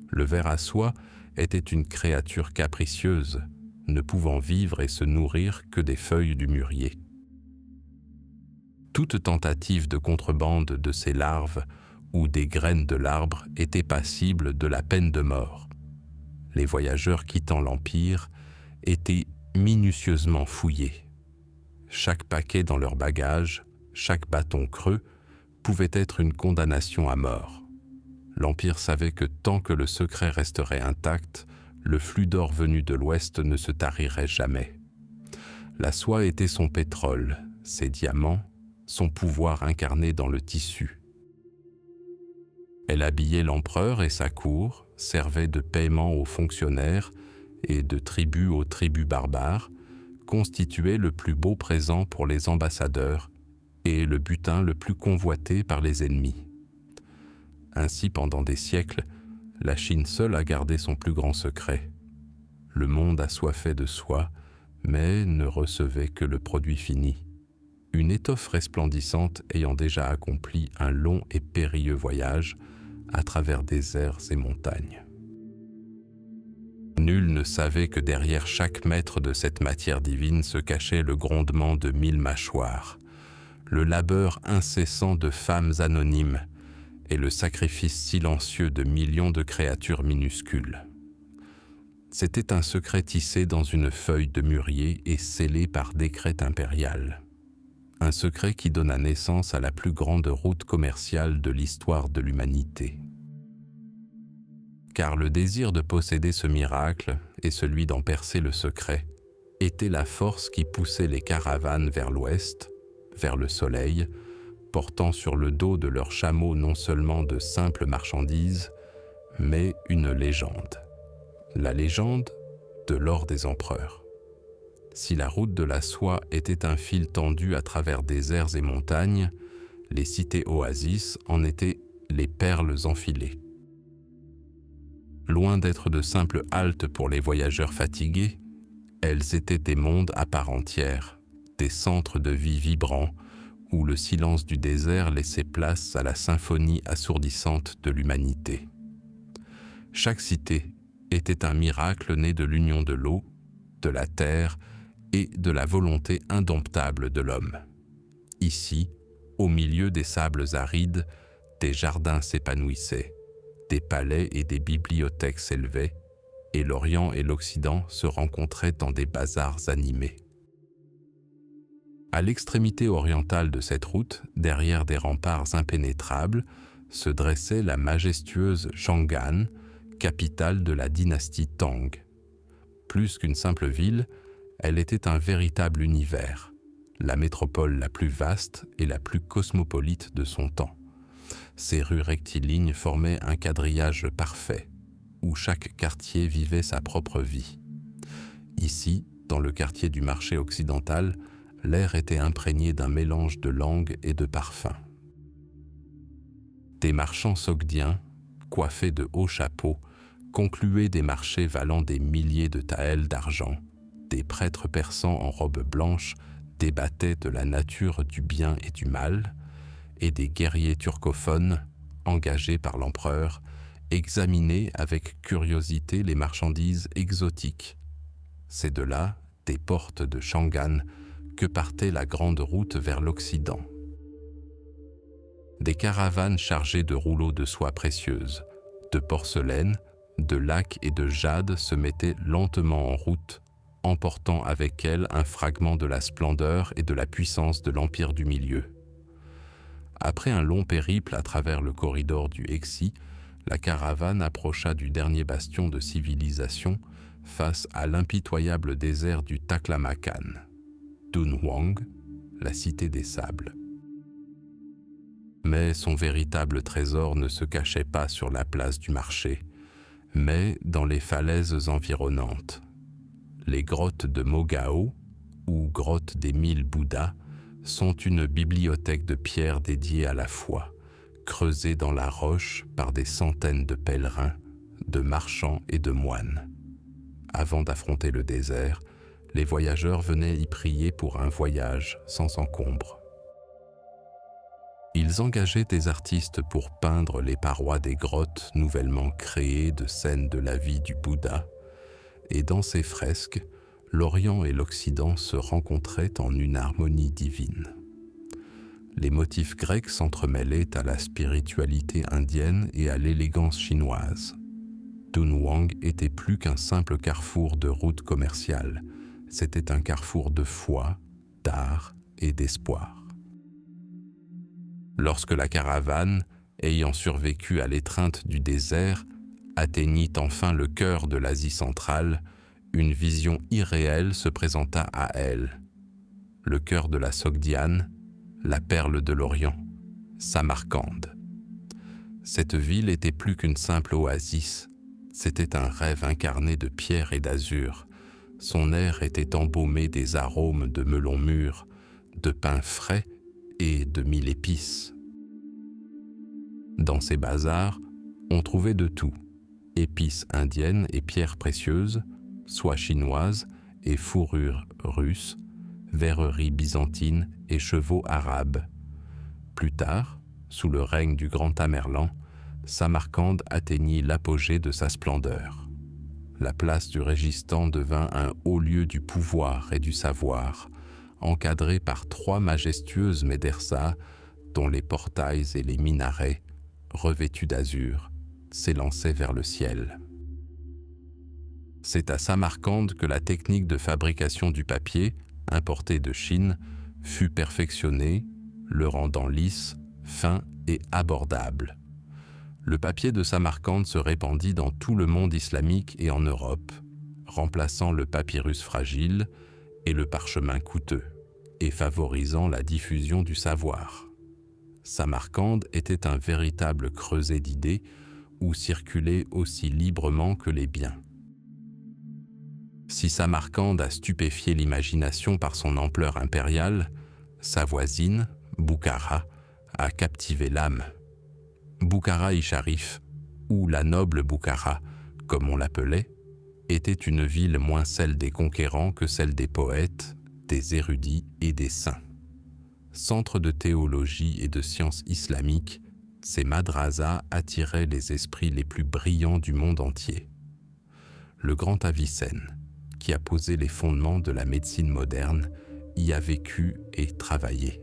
Le ver à soie était une créature capricieuse, ne pouvant vivre et se nourrir que des feuilles du mûrier. Toute tentative de contrebande de ces larves ou des graines de l'arbre était passible de la peine de mort. Les voyageurs quittant l'Empire étaient minutieusement fouillés. Chaque paquet dans leur bagage, chaque bâton creux, pouvait être une condamnation à mort. L'Empire savait que tant que le secret resterait intact, le flux d'or venu de l'Ouest ne se tarirait jamais. La soie était son pétrole, ses diamants, son pouvoir incarné dans le tissu. Elle habillait l'empereur et sa cour, servait de paiement aux fonctionnaires et de tribut aux tribus barbares, constituait le plus beau présent pour les ambassadeurs et le butin le plus convoité par les ennemis. Ainsi, pendant des siècles, la Chine seule a gardé son plus grand secret. Le monde assoiffait de soie, mais ne recevait que le produit fini. Une étoffe resplendissante ayant déjà accompli un long et périlleux voyage à travers déserts et montagnes. Nul ne savait que derrière chaque mètre de cette matière divine se cachait le grondement de 1000 mâchoires, le labeur incessant de femmes anonymes et le sacrifice silencieux de millions de créatures minuscules. C'était un secret tissé dans une feuille de mûrier et scellé par décret impérial. Un secret qui donna naissance à la plus grande route commerciale de l'histoire de l'humanité. Car le désir de posséder ce miracle et celui d'en percer le secret était la force qui poussait les caravanes vers l'ouest, vers le soleil, portant sur le dos de leurs chameaux non seulement de simples marchandises, mais une légende. La légende de l'or des empereurs. Si la route de la soie était un fil tendu à travers déserts et montagnes, les cités-oasis en étaient les perles enfilées. Loin d'être de simples haltes pour les voyageurs fatigués, elles étaient des mondes à part entière, des centres de vie vibrants, où le silence du désert laissait place à la symphonie assourdissante de l'humanité. Chaque cité était un miracle né de l'union de l'eau, de la terre et de la volonté indomptable de l'homme. Ici, au milieu des sables arides, des jardins s'épanouissaient, des palais et des bibliothèques s'élevaient, et l'Orient et l'Occident se rencontraient dans des bazars animés. À l'extrémité orientale de cette route, derrière des remparts impénétrables, se dressait la majestueuse Chang'an, capitale de la dynastie Tang, Plus qu'une simple ville, elle était un véritable univers, la métropole la plus vaste et la plus cosmopolite de son temps. Ses rues rectilignes formaient un quadrillage parfait, où chaque quartier vivait sa propre vie. Ici, dans le quartier du marché occidental, l'air était imprégné d'un mélange de langues et de parfums. Des marchands sogdiens, coiffés de hauts chapeaux, concluaient des marchés valant des milliers de taels d'argent. Des prêtres persans en robes blanches débattaient de la nature du bien et du mal, et des guerriers turcophones, engagés par l'empereur, examinaient avec curiosité les marchandises exotiques. C'est de là, des portes de Chang'an, que partait la grande route vers l'Occident. Des caravanes chargées de rouleaux de soie précieuse, de porcelaine, de laque et de jade se mettaient lentement en route, emportant avec elles un fragment de la splendeur et de la puissance de l'Empire du Milieu. Après un long périple à travers le corridor du Hexi, la caravane approcha du dernier bastion de civilisation face à l'impitoyable désert du Taklamakan, Dunhuang, la cité des sables. Mais son véritable trésor ne se cachait pas sur la place du marché, mais dans les falaises environnantes. Les grottes de Mogao, ou grottes des 1000 Bouddhas, sont une bibliothèque de pierres dédiée à la foi, creusée dans la roche par des centaines de pèlerins, de marchands et de moines. Avant d'affronter le désert, les voyageurs venaient y prier pour un voyage sans encombre. Ils engageaient des artistes pour peindre les parois des grottes nouvellement créées de scènes de la vie du Bouddha, et dans ces fresques, l'Orient et l'Occident se rencontraient en une harmonie divine. Les motifs grecs s'entremêlaient à la spiritualité indienne et à l'élégance chinoise. Dunhuang était plus qu'un simple carrefour de routes commerciales, c'était un carrefour de foi, d'art et d'espoir. Lorsque la caravane, ayant survécu à l'étreinte du désert, atteignit enfin le cœur de l'Asie centrale, une vision irréelle se présenta à elle. Le cœur de la Sogdiane, la perle de l'Orient, Samarcande. Cette ville était plus qu'une simple oasis, c'était un rêve incarné de pierre et d'azur. Son air était embaumé des arômes de melons mûrs, de pain frais et de mille épices. Dans ces bazars, on trouvait de tout, épices indiennes et pierres précieuses, soie chinoise et fourrures russes, verreries byzantines et chevaux arabes. Plus tard, sous le règne du grand Tamerlan, Samarcande atteignit l'apogée de sa splendeur. La place du Régistان devint un haut lieu du pouvoir et du savoir, encadré par 3 majestueuses médersas dont les portails et les minarets, revêtus d'azur, s'élançaient vers le ciel. C'est à Samarcande que la technique de fabrication du papier, importé de Chine, fut perfectionnée, le rendant lisse, fin et abordable. Le papier de Samarcande se répandit dans tout le monde islamique et en Europe, remplaçant le papyrus fragile et le parchemin coûteux, et favorisant la diffusion du savoir. Samarcande était un véritable creuset d'idées où circulaient aussi librement que les biens. Si Samarcande a stupéfié l'imagination par son ampleur impériale, sa voisine, Boukhara, a captivé l'âme. Boukhara-i-Sharif, ou la noble Boukhara, comme on l'appelait, était une ville moins celle des conquérants que celle des poètes, des érudits et des saints. Centre de théologie et de sciences islamiques, ces madrasas attiraient les esprits les plus brillants du monde entier. Le grand Avicenne, qui a posé les fondements de la médecine moderne, y a vécu et travaillé.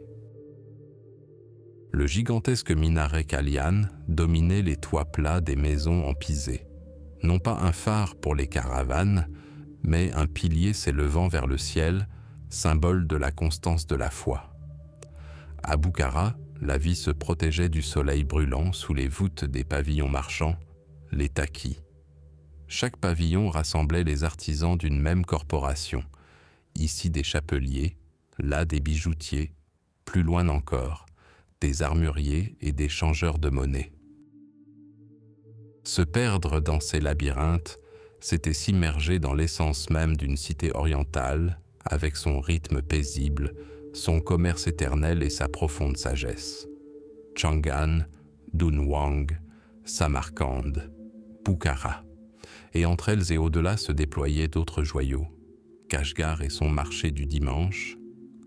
Le gigantesque minaret Qalian dominait les toits plats des maisons en pisé. Non pas un phare pour les caravanes, mais un pilier s'élevant vers le ciel, symbole de la constance de la foi. À Boukhara, la vie se protégeait du soleil brûlant sous les voûtes des pavillons marchands, les taqis. Chaque pavillon rassemblait les artisans d'une même corporation, ici des chapeliers, là des bijoutiers, plus loin encore, des armuriers et des changeurs de monnaie. Se perdre dans ces labyrinthes, c'était s'immerger dans l'essence même d'une cité orientale, avec son rythme paisible, son commerce éternel et sa profonde sagesse. Chang'an, Dunhuang, Samarcande, Bukhara. Et entre elles et au-delà se déployaient d'autres joyaux. Kashgar et son marché du dimanche,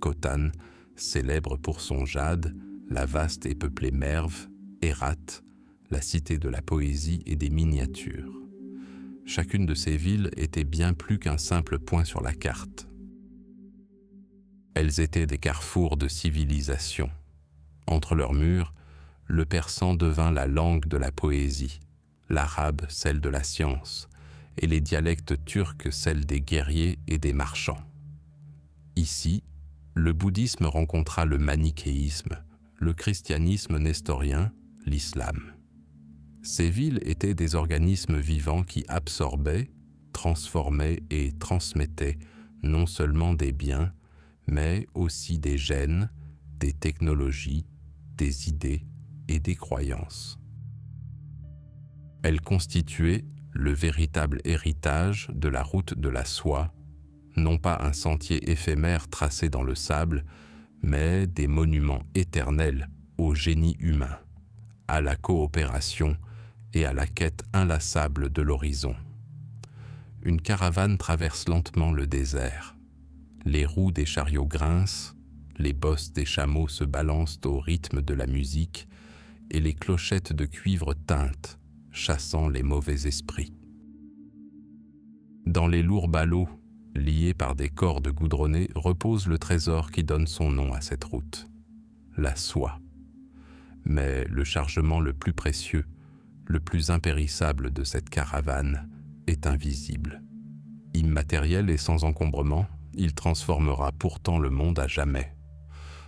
Khotan, célèbre pour son jade, la vaste et peuplée Merv, Hérat, la cité de la poésie et des miniatures. Chacune de ces villes était bien plus qu'un simple point sur la carte. Elles étaient des carrefours de civilisation. Entre leurs murs, le persan devint la langue de la poésie, l'arabe celle de la science, et les dialectes turcs celle des guerriers et des marchands. Ici, le bouddhisme rencontra le manichéisme, le christianisme nestorien, l'islam. Ces villes étaient des organismes vivants qui absorbaient, transformaient et transmettaient non seulement des biens, mais aussi des gènes, des technologies, des idées et des croyances. Elles constituaient le véritable héritage de la route de la soie, non pas un sentier éphémère tracé dans le sable, mais des monuments éternels au génie humain, à la coopération et à la quête inlassable de l'horizon. Une caravane traverse lentement le désert. Les roues des chariots grincent, les bosses des chameaux se balancent au rythme de la musique et les clochettes de cuivre tintent, chassant les mauvais esprits. Dans les lourds ballots, liés par des cordes goudronnées, repose le trésor qui donne son nom à cette route, la soie. Mais le chargement le plus précieux, le plus impérissable de cette caravane, est invisible. Immatériel et sans encombrement, il transformera pourtant le monde à jamais.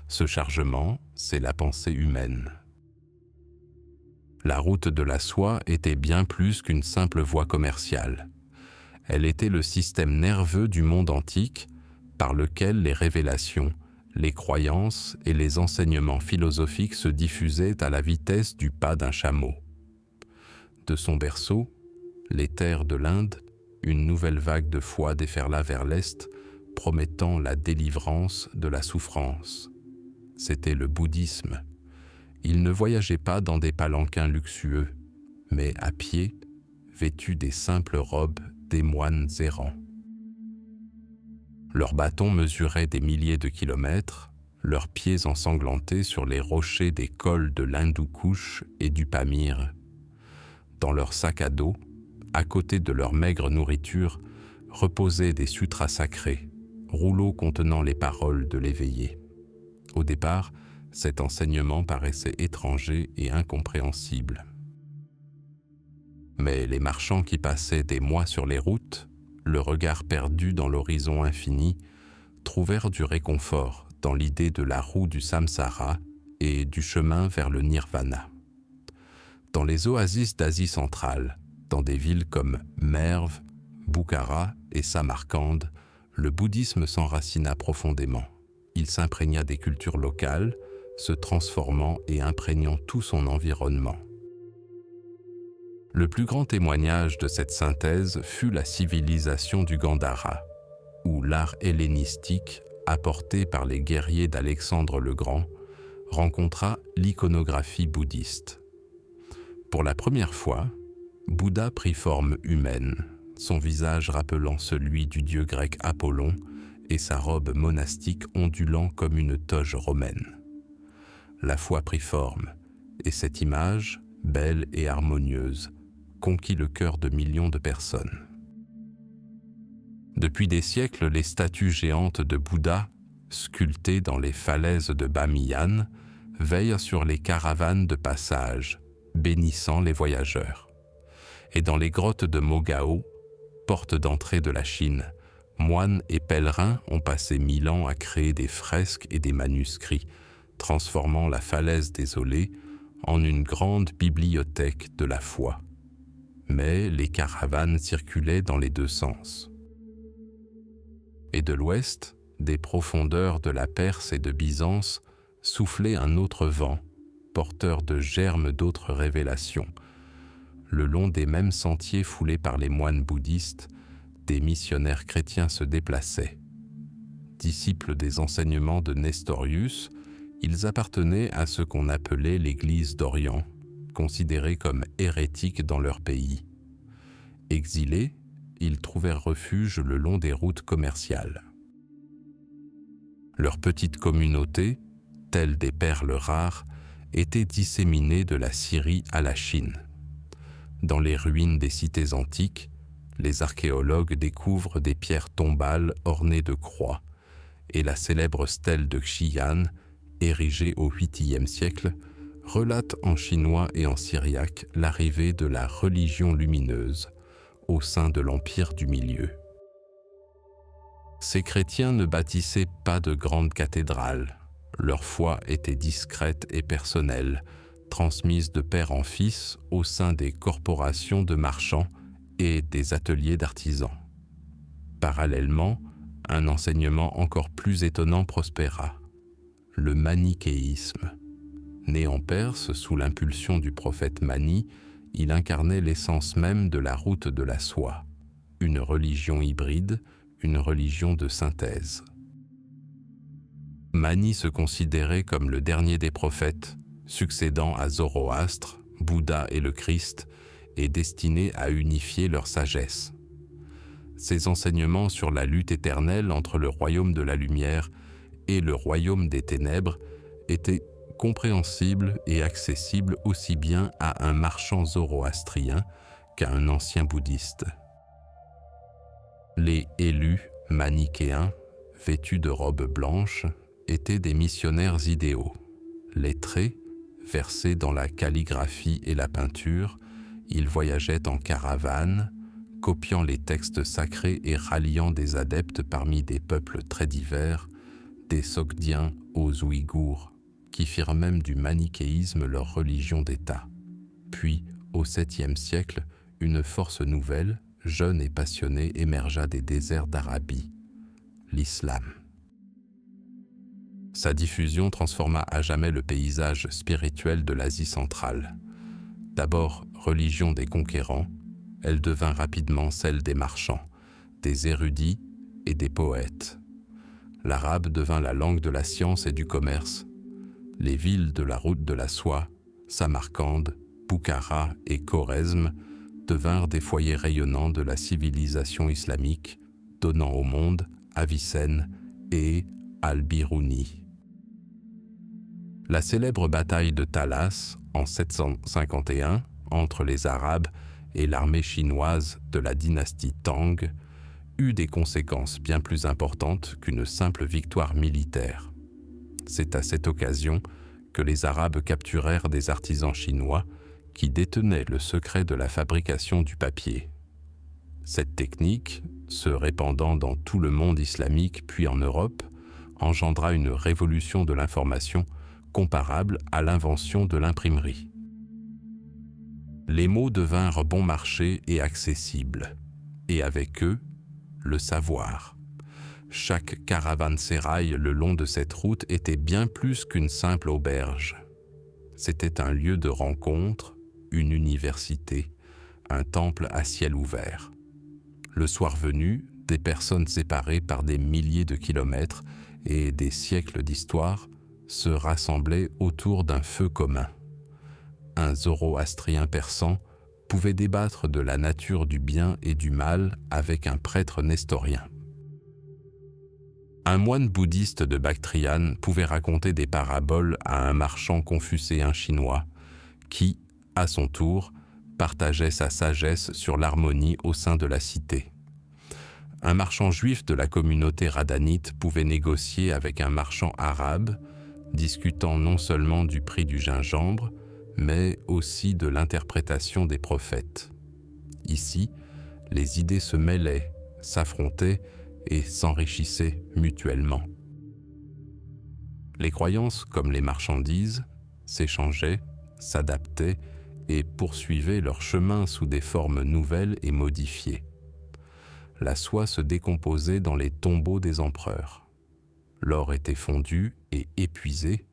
Ce chargement, c'est la pensée humaine. La route de la soie était bien plus qu'une simple voie commerciale. Elle était le système nerveux du monde antique par lequel les révélations, les croyances et les enseignements philosophiques se diffusaient à la vitesse du pas d'un chameau. De son berceau, les terres de l'Inde, une nouvelle vague de foi déferla vers l'Est, promettant la délivrance de la souffrance. C'était le bouddhisme. Il ne voyageait pas dans des palanquins luxueux, mais à pied, vêtus des simples robes des moines errants. Leurs bâtons mesuraient des milliers de kilomètres, leurs pieds ensanglantés sur les rochers des cols de l'Hindoukouche et du Pamir. Dans leurs sacs à dos, à côté de leur maigre nourriture, reposaient des sutras sacrés, rouleaux contenant les paroles de l'éveillé. Au départ, cet enseignement paraissait étranger et incompréhensible. Mais les marchands qui passaient des mois sur les routes, le regard perdu dans l'horizon infini, trouvèrent du réconfort dans l'idée de la roue du samsara et du chemin vers le nirvana. Dans les oasis d'Asie centrale, dans des villes comme Merv, Bukhara et Samarcande, le bouddhisme s'enracina profondément. Il s'imprégna des cultures locales, se transformant et imprégnant tout son environnement. Le plus grand témoignage de cette synthèse fut la civilisation du Gandhara, où l'art hellénistique, apporté par les guerriers d'Alexandre le Grand, rencontra l'iconographie bouddhiste. Pour la première fois, Bouddha prit forme humaine, son visage rappelant celui du dieu grec Apollon et sa robe monastique ondulant comme une toge romaine. La foi prit forme, et cette image, belle et harmonieuse, conquit le cœur de millions de personnes. Depuis des siècles, les statues géantes de Bouddha, sculptées dans les falaises de Bamiyan, veillent sur les caravanes de passage, bénissant les voyageurs. Et dans les grottes de Mogao, porte d'entrée de la Chine, moines et pèlerins ont passé 1000 ans à créer des fresques et des manuscrits, transformant la falaise désolée en une grande bibliothèque de la foi. mais les caravanes circulaient dans les deux sens. Et de l'ouest, des profondeurs de la Perse et de Byzance, soufflait un autre vent, porteur de germes d'autres révélations. Le long des mêmes sentiers foulés par les moines bouddhistes, des missionnaires chrétiens se déplaçaient. Disciples des enseignements de Nestorius, ils appartenaient à ce qu'on appelait l'Église d'Orient, considérée comme hérétique dans leur pays. Exilés, ils trouvèrent refuge le long des routes commerciales. Leurs petites communautés, telles des perles rares, étaient disséminées de la Syrie à la Chine. Dans les ruines des cités antiques, les archéologues découvrent des pierres tombales ornées de croix, et la célèbre stèle de Xi'an, érigée au 8e siècle, relate en chinois et en syriaque l'arrivée de la religion lumineuse au sein de l'Empire du Milieu. Ces chrétiens ne bâtissaient pas de grandes cathédrales. Leur foi était discrète et personnelle, transmise de père en fils au sein des corporations de marchands et des ateliers d'artisans. Parallèlement, un enseignement encore plus étonnant prospéra, le manichéisme. Né en Perse sous l'impulsion du prophète Mani, il incarnait l'essence même de la route de la soie, une religion hybride, une religion de synthèse. Mani se considérait comme le dernier des prophètes, succédant à Zoroastre, Bouddha et le Christ, et destiné à unifier leur sagesse. Ses enseignements sur la lutte éternelle entre le royaume de la lumière et le royaume des ténèbres étaient compréhensibles et accessibles aussi bien à un marchand zoroastrien qu'à un ancien bouddhiste. Les élus manichéens, vêtus de robes blanches, étaient des missionnaires idéaux. Lettrés, versés dans la calligraphie et la peinture, ils voyageaient en caravane, copiant les textes sacrés et ralliant des adeptes parmi des peuples très divers, des Sogdiens aux Ouïghours, qui firent même du manichéisme leur religion d'État. Puis, au 7e siècle, une force nouvelle, jeune et passionnée, émergea des déserts d'Arabie, l'islam. Sa diffusion transforma à jamais le paysage spirituel de l'Asie centrale. D'abord religion des conquérants, elle devint rapidement celle des marchands, des érudits et des poètes. L'arabe devint la langue de la science et du commerce. Les villes de la route de la soie, Samarcande, Boukhara et Khorezm, devinrent des foyers rayonnants de la civilisation islamique, donnant au monde Avicenne et Al-Biruni. La célèbre bataille de Talas, en 751, entre les Arabes et l'armée chinoise de la dynastie Tang, eut des conséquences bien plus importantes qu'une simple victoire militaire. C'est à cette occasion que les Arabes capturèrent des artisans chinois qui détenaient le secret de la fabrication du papier. Cette technique, se répandant dans tout le monde islamique puis en Europe, engendra une révolution de l'information comparable à l'invention de l'imprimerie. Les mots devinrent bon marché et accessibles, et avec eux, le savoir. Chaque caravansérail le long de cette route était bien plus qu'une simple auberge. C'était un lieu de rencontre, une université, un temple à ciel ouvert. Le soir venu, des personnes séparées par des milliers de kilomètres et des siècles d'histoire se rassemblaient autour d'un feu commun. Un zoroastrien persan pouvait débattre de la nature du bien et du mal avec un prêtre nestorien. Un moine bouddhiste de Bactriane pouvait raconter des paraboles à un marchand confucéen chinois qui, à son tour, partageait sa sagesse sur l'harmonie au sein de la cité. Un marchand juif de la communauté radanite pouvait négocier avec un marchand arabe, discutant non seulement du prix du gingembre, mais aussi de l'interprétation des prophètes. Ici, les idées se mêlaient, s'affrontaient et s'enrichissaient mutuellement. Les croyances, comme les marchandises, s'échangeaient, s'adaptaient et poursuivaient leur chemin sous des formes nouvelles et modifiées. La soie se décomposait dans les tombeaux des empereurs. L'or était fondu et épuisé,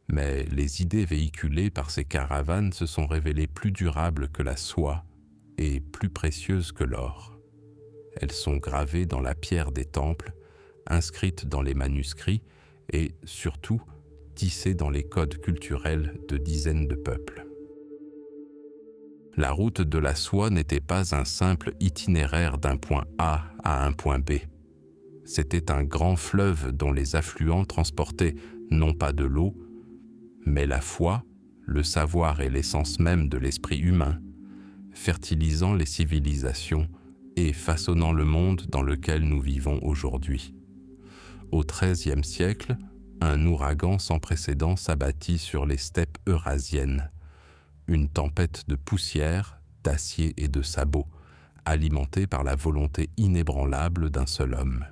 mais les idées véhiculées par ces caravanes se sont révélées plus durables que la soie et plus précieuses que l'or. Elles sont gravées dans la pierre des temples, inscrites dans les manuscrits et, surtout, tissées dans les codes culturels de dizaines de peuples. La route de la soie n'était pas un simple itinéraire d'un point A à un point B. C'était un grand fleuve dont les affluents transportaient non pas de l'eau, mais la foi, le savoir et l'essence même de l'esprit humain, fertilisant les civilisations et façonnant le monde dans lequel nous vivons aujourd'hui. Au XIIIe siècle, un ouragan sans précédent s'abattit sur les steppes eurasiennes, une tempête de poussière, d'acier et de sabots, alimentée par la volonté inébranlable d'un seul homme.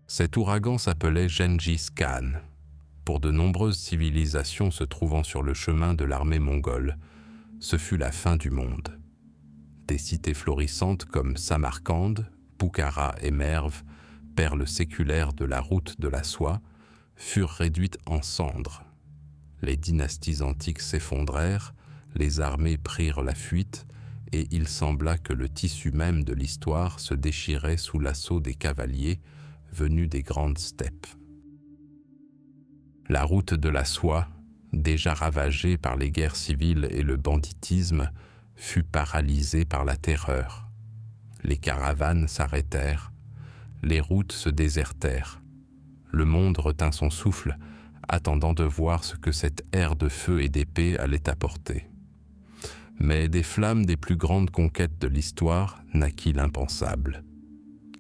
Cet ouragan s'appelait Gengis Khan. Pour de nombreuses civilisations se trouvant sur le chemin de l'armée mongole, ce fut la fin du monde. Des cités florissantes comme Samarcande, Boukhara et Merv, perles séculaires de la route de la soie, furent réduites en cendres. Les dynasties antiques s'effondrèrent, les armées prirent la fuite, et il sembla que le tissu même de l'histoire se déchirait sous l'assaut des cavaliers venus des grandes steppes. La route de la soie, déjà ravagée par les guerres civiles et le banditisme, fut paralysée par la terreur. Les caravanes s'arrêtèrent, les routes se désertèrent. Le monde retint son souffle, attendant de voir ce que cette ère de feu et d'épée allait apporter. Mais des flammes des plus grandes conquêtes de l'histoire naquit l'impensable.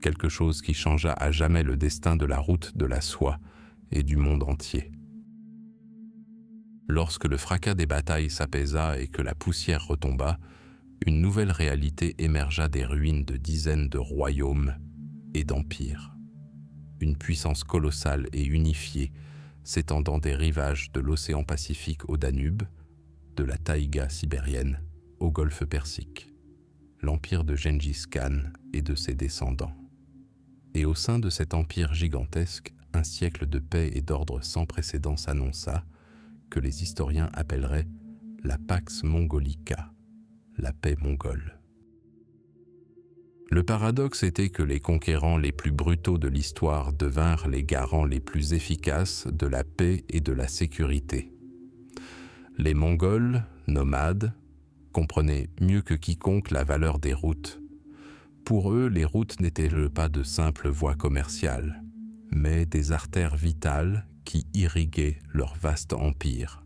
Quelque chose qui changea à jamais le destin de la route de la soie et du monde entier. Lorsque le fracas des batailles s'apaisa et que la poussière retomba, une nouvelle réalité émergea des ruines de dizaines de royaumes et d'empires. Une puissance colossale et unifiée s'étendant des rivages de l'océan Pacifique au Danube, de la taïga sibérienne au golfe Persique, l'empire de Gengis Khan et de ses descendants. Et au sein de cet empire gigantesque, un siècle de paix et d'ordre sans précédent s'annonça, que les historiens appelleraient la Pax Mongolica, la paix mongole. Le paradoxe était que les conquérants les plus brutaux de l'histoire devinrent les garants les plus efficaces de la paix et de la sécurité. Les Mongols, nomades, comprenaient mieux que quiconque la valeur des routes. Pour eux, les routes n'étaient pas de simples voies commerciales, mais des artères vitales qui irriguaient leur vaste empire.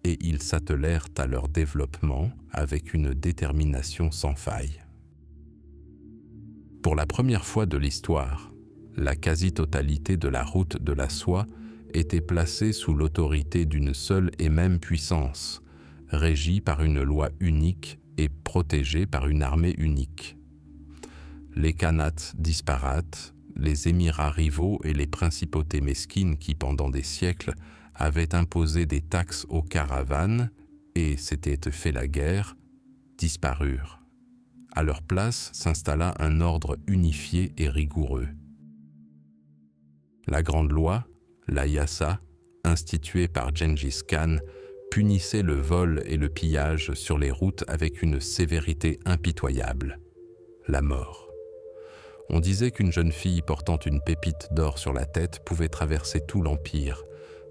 Et ils s'attelèrent à leur développement avec une détermination sans faille. Pour la première fois de l'histoire, la quasi-totalité de la route de la soie était placée sous l'autorité d'une seule et même puissance, régie par une loi unique et protégée par une armée unique. Les khanates disparates, les émirats rivaux et les principautés mesquines qui, pendant des siècles, avaient imposé des taxes aux caravanes et s'étaient fait la guerre, disparurent. À leur place s'installa un ordre unifié et rigoureux. La grande loi, la Yasa, instituée par Gengis Khan, punissait le vol et le pillage sur les routes avec une sévérité impitoyable, la mort. On disait qu'une jeune fille portant une pépite d'or sur la tête pouvait traverser tout l'empire,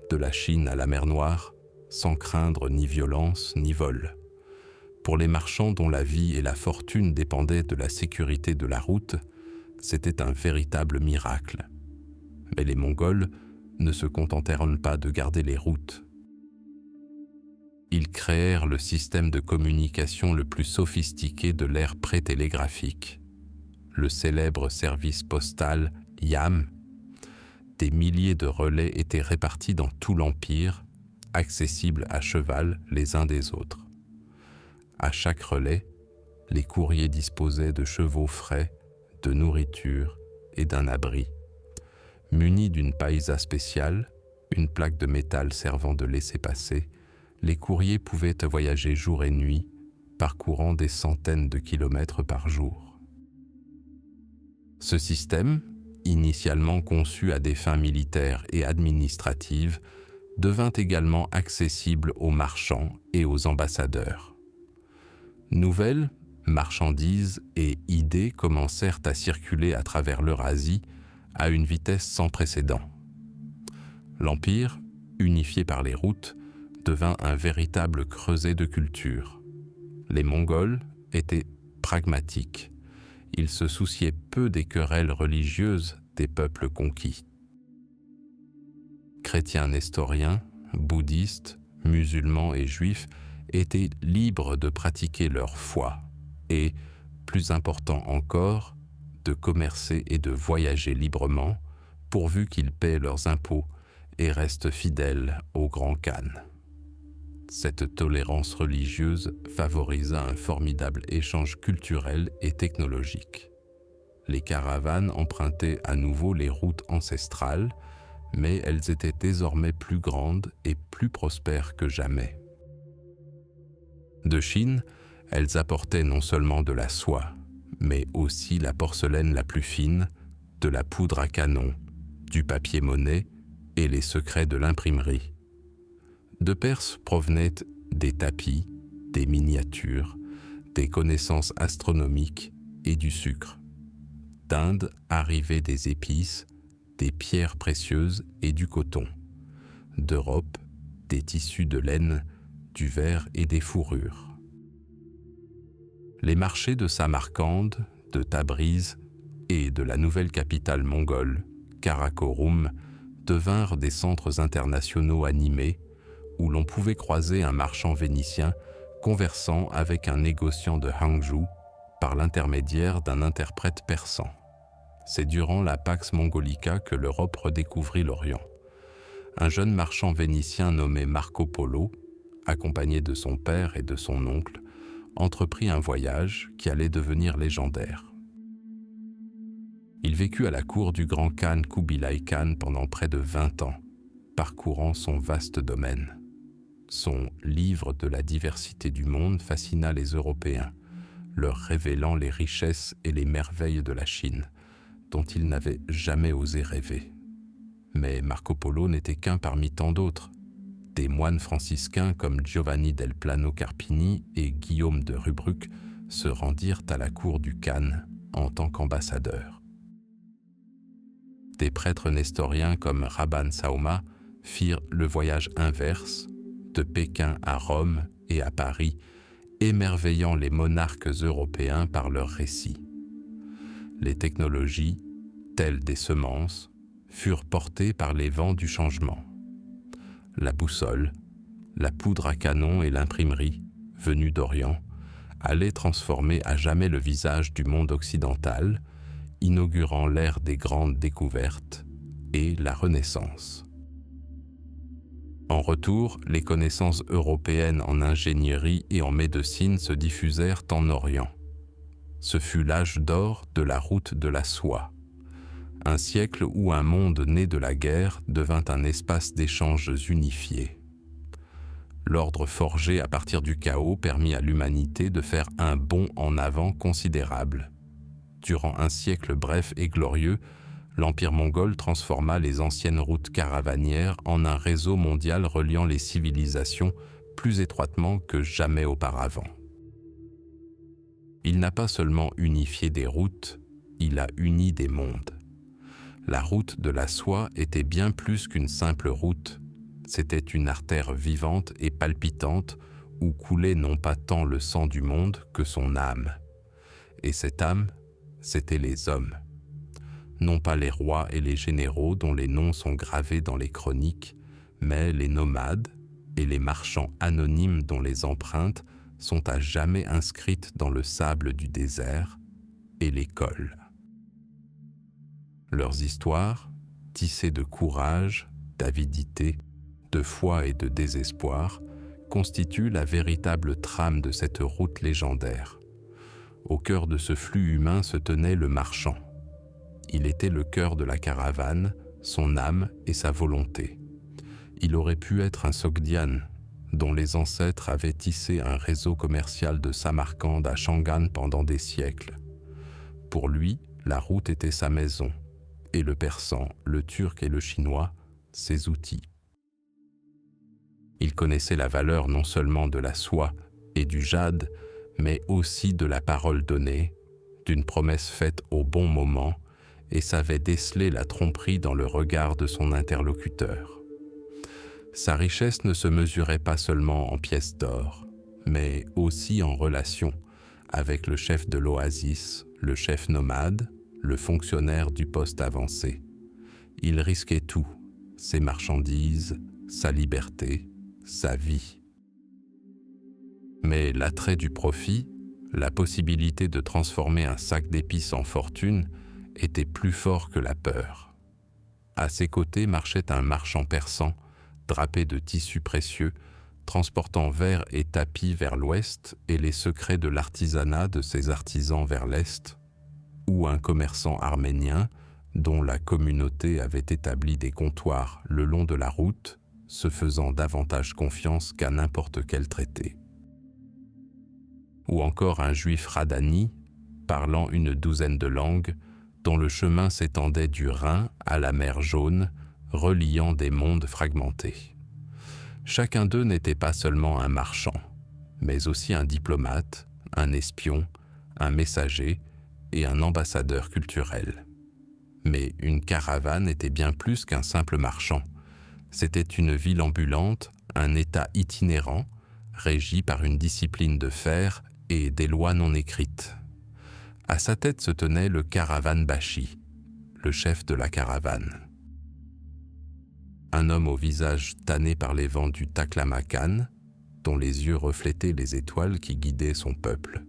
de la Chine à la mer Noire, sans craindre ni violence ni vol. Pour les marchands dont la vie et la fortune dépendaient de la sécurité de la route, c'était un véritable miracle. Mais les Mongols ne se contentèrent pas de garder les routes. Ils créèrent le système de communication le plus sophistiqué de l'ère pré-télégraphique, le célèbre service postal YAM. Des milliers de relais étaient répartis dans tout l'empire, accessibles à cheval les uns des autres. À chaque relais, les courriers disposaient de chevaux frais, de nourriture et d'un abri. Munis d'une païsa spéciale, une plaque de métal servant de laissez-passer, les courriers pouvaient voyager jour et nuit, parcourant des centaines de kilomètres par jour. Ce système, initialement conçu à des fins militaires et administratives, devint également accessible aux marchands et aux ambassadeurs. Nouvelles, marchandises et idées commencèrent à circuler à travers l'Eurasie à une vitesse sans précédent. L'Empire, unifié par les routes, devint un véritable creuset de culture. Les Mongols étaient pragmatiques. Ils se souciaient peu des querelles religieuses des peuples conquis. Chrétiens nestoriens, bouddhistes, musulmans et juifs étaient libres de pratiquer leur foi et, plus important encore, de commercer et de voyager librement, pourvu qu'ils paient leurs impôts et restent fidèles au grand Khan. Cette tolérance religieuse favorisa un formidable échange culturel et technologique. Les caravanes empruntaient à nouveau les routes ancestrales, mais elles étaient désormais plus grandes et plus prospères que jamais. De Chine, elles apportaient non seulement de la soie, mais aussi la porcelaine la plus fine, de la poudre à canon, du papier-monnaie et les secrets de l'imprimerie. De Perse provenaient des tapis, des miniatures, des connaissances astronomiques et du sucre. D'Inde arrivaient des épices, des pierres précieuses et du coton. D'Europe, des tissus de laine, du verre et des fourrures. Les marchés de Samarcande, de Tabriz et de la nouvelle capitale mongole, Karakorum, devinrent des centres internationaux animés où l'on pouvait croiser un marchand vénitien conversant avec un négociant de Hangzhou par l'intermédiaire d'un interprète persan. C'est durant la Pax Mongolica que l'Europe redécouvrit l'Orient. Un jeune marchand vénitien nommé Marco Polo, accompagné de son père et de son oncle, entreprit un voyage qui allait devenir légendaire. Il vécut à la cour du grand Khan Kubilai Khan pendant près de 20 ans, parcourant son vaste domaine. Son livre de la diversité du monde fascina les Européens, leur révélant les richesses et les merveilles de la Chine, dont ils n'avaient jamais osé rêver. Mais Marco Polo n'était qu'un parmi tant d'autres. Des moines franciscains comme Giovanni del Plano Carpini et Guillaume de Rubruck se rendirent à la cour du Khan en tant qu'ambassadeurs. Des prêtres nestoriens comme Rabban Sauma firent le voyage inverse, de Pékin à Rome et à Paris, émerveillant les monarques européens par leurs récits. Les technologies, telles des semences, furent portées par les vents du changement. La boussole, la poudre à canon et l'imprimerie, venues d'Orient, allaient transformer à jamais le visage du monde occidental, inaugurant l'ère des grandes découvertes et la Renaissance. En retour, les connaissances européennes en ingénierie et en médecine se diffusèrent en Orient. Ce fut l'âge d'or de la route de la soie, un siècle où un monde né de la guerre devint un espace d'échanges unifiés. L'ordre forgé à partir du chaos permit à l'humanité de faire un bond en avant considérable. Durant un siècle bref et glorieux, l'Empire mongol transforma les anciennes routes caravanières en un réseau mondial reliant les civilisations plus étroitement que jamais auparavant. Il n'a pas seulement unifié des routes, il a uni des mondes. La route de la soie était bien plus qu'une simple route. C'était une artère vivante et palpitante où coulait non pas tant le sang du monde que son âme. Et cette âme, c'étaient les hommes. Non pas les rois et les généraux dont les noms sont gravés dans les chroniques, mais les nomades et les marchands anonymes dont les empreintes sont à jamais inscrites dans le sable du désert et les cols. Leurs histoires, tissées de courage, d'avidité, de foi et de désespoir, constituent la véritable trame de cette route légendaire. Au cœur de ce flux humain se tenait le marchand. Il était le cœur de la caravane, son âme et sa volonté. Il aurait pu être un Sogdiane, dont les ancêtres avaient tissé un réseau commercial de Samarcande à Chang'an pendant des siècles. Pour lui, la route était sa maison, et le persan, le turc et le chinois, ses outils. Il connaissait la valeur non seulement de la soie et du jade, mais aussi de la parole donnée, d'une promesse faite au bon moment, et savait déceler la tromperie dans le regard de son interlocuteur. Sa richesse ne se mesurait pas seulement en pièces d'or, mais aussi en relation avec le chef de l'oasis, le chef nomade, le fonctionnaire du poste avancé. Il risquait tout, ses marchandises, sa liberté, sa vie. Mais l'attrait du profit, la possibilité de transformer un sac d'épices en fortune, était plus fort que la peur. À ses côtés marchait un marchand persan, drapé de tissus précieux, transportant verres et tapis vers l'ouest et les secrets de l'artisanat de ses artisans vers l'est, ou un commerçant arménien dont la communauté avait établi des comptoirs le long de la route, se faisant davantage confiance qu'à n'importe quel traité. Ou encore un juif radani, parlant une douzaine de langues, dont le chemin s'étendait du Rhin à la mer Jaune, reliant des mondes fragmentés. Chacun d'eux n'était pas seulement un marchand, mais aussi un diplomate, un espion, un messager et un ambassadeur culturel. Mais une caravane était bien plus qu'un simple marchand. C'était une ville ambulante, un État itinérant, régi par une discipline de fer et des lois non écrites. À sa tête se tenait le Caravanbashi, le chef de la caravane. Un homme au visage tanné par les vents du Taklamakan, dont les yeux reflétaient les étoiles qui guidaient son peuple.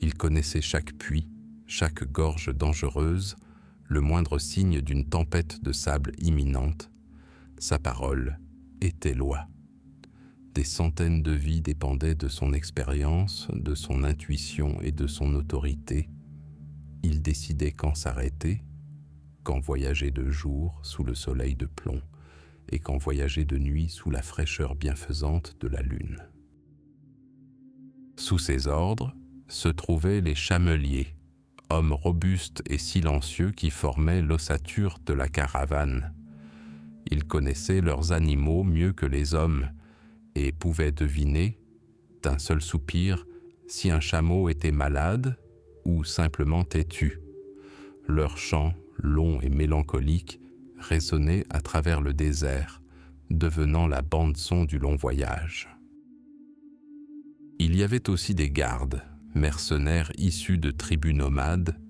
Il connaissait chaque puits, chaque gorge dangereuse, le moindre signe d'une tempête de sable imminente. Sa parole était loi. Des centaines de vies dépendaient de son expérience, de son intuition et de son autorité. Il décidait quand s'arrêter, quand voyager de jour sous le soleil de plomb et quand voyager de nuit sous la fraîcheur bienfaisante de la lune. Sous ses ordres se trouvaient les chameliers, hommes robustes et silencieux qui formaient l'ossature de la caravane. Ils connaissaient leurs animaux mieux que les hommes et pouvaient deviner, d'un seul soupir, si un chameau était malade ou simplement têtu. Leur chant, long et mélancolique, résonnait à travers le désert, devenant la bande-son du long voyage. Il y avait aussi des gardes, mercenaires issus de tribus nomades,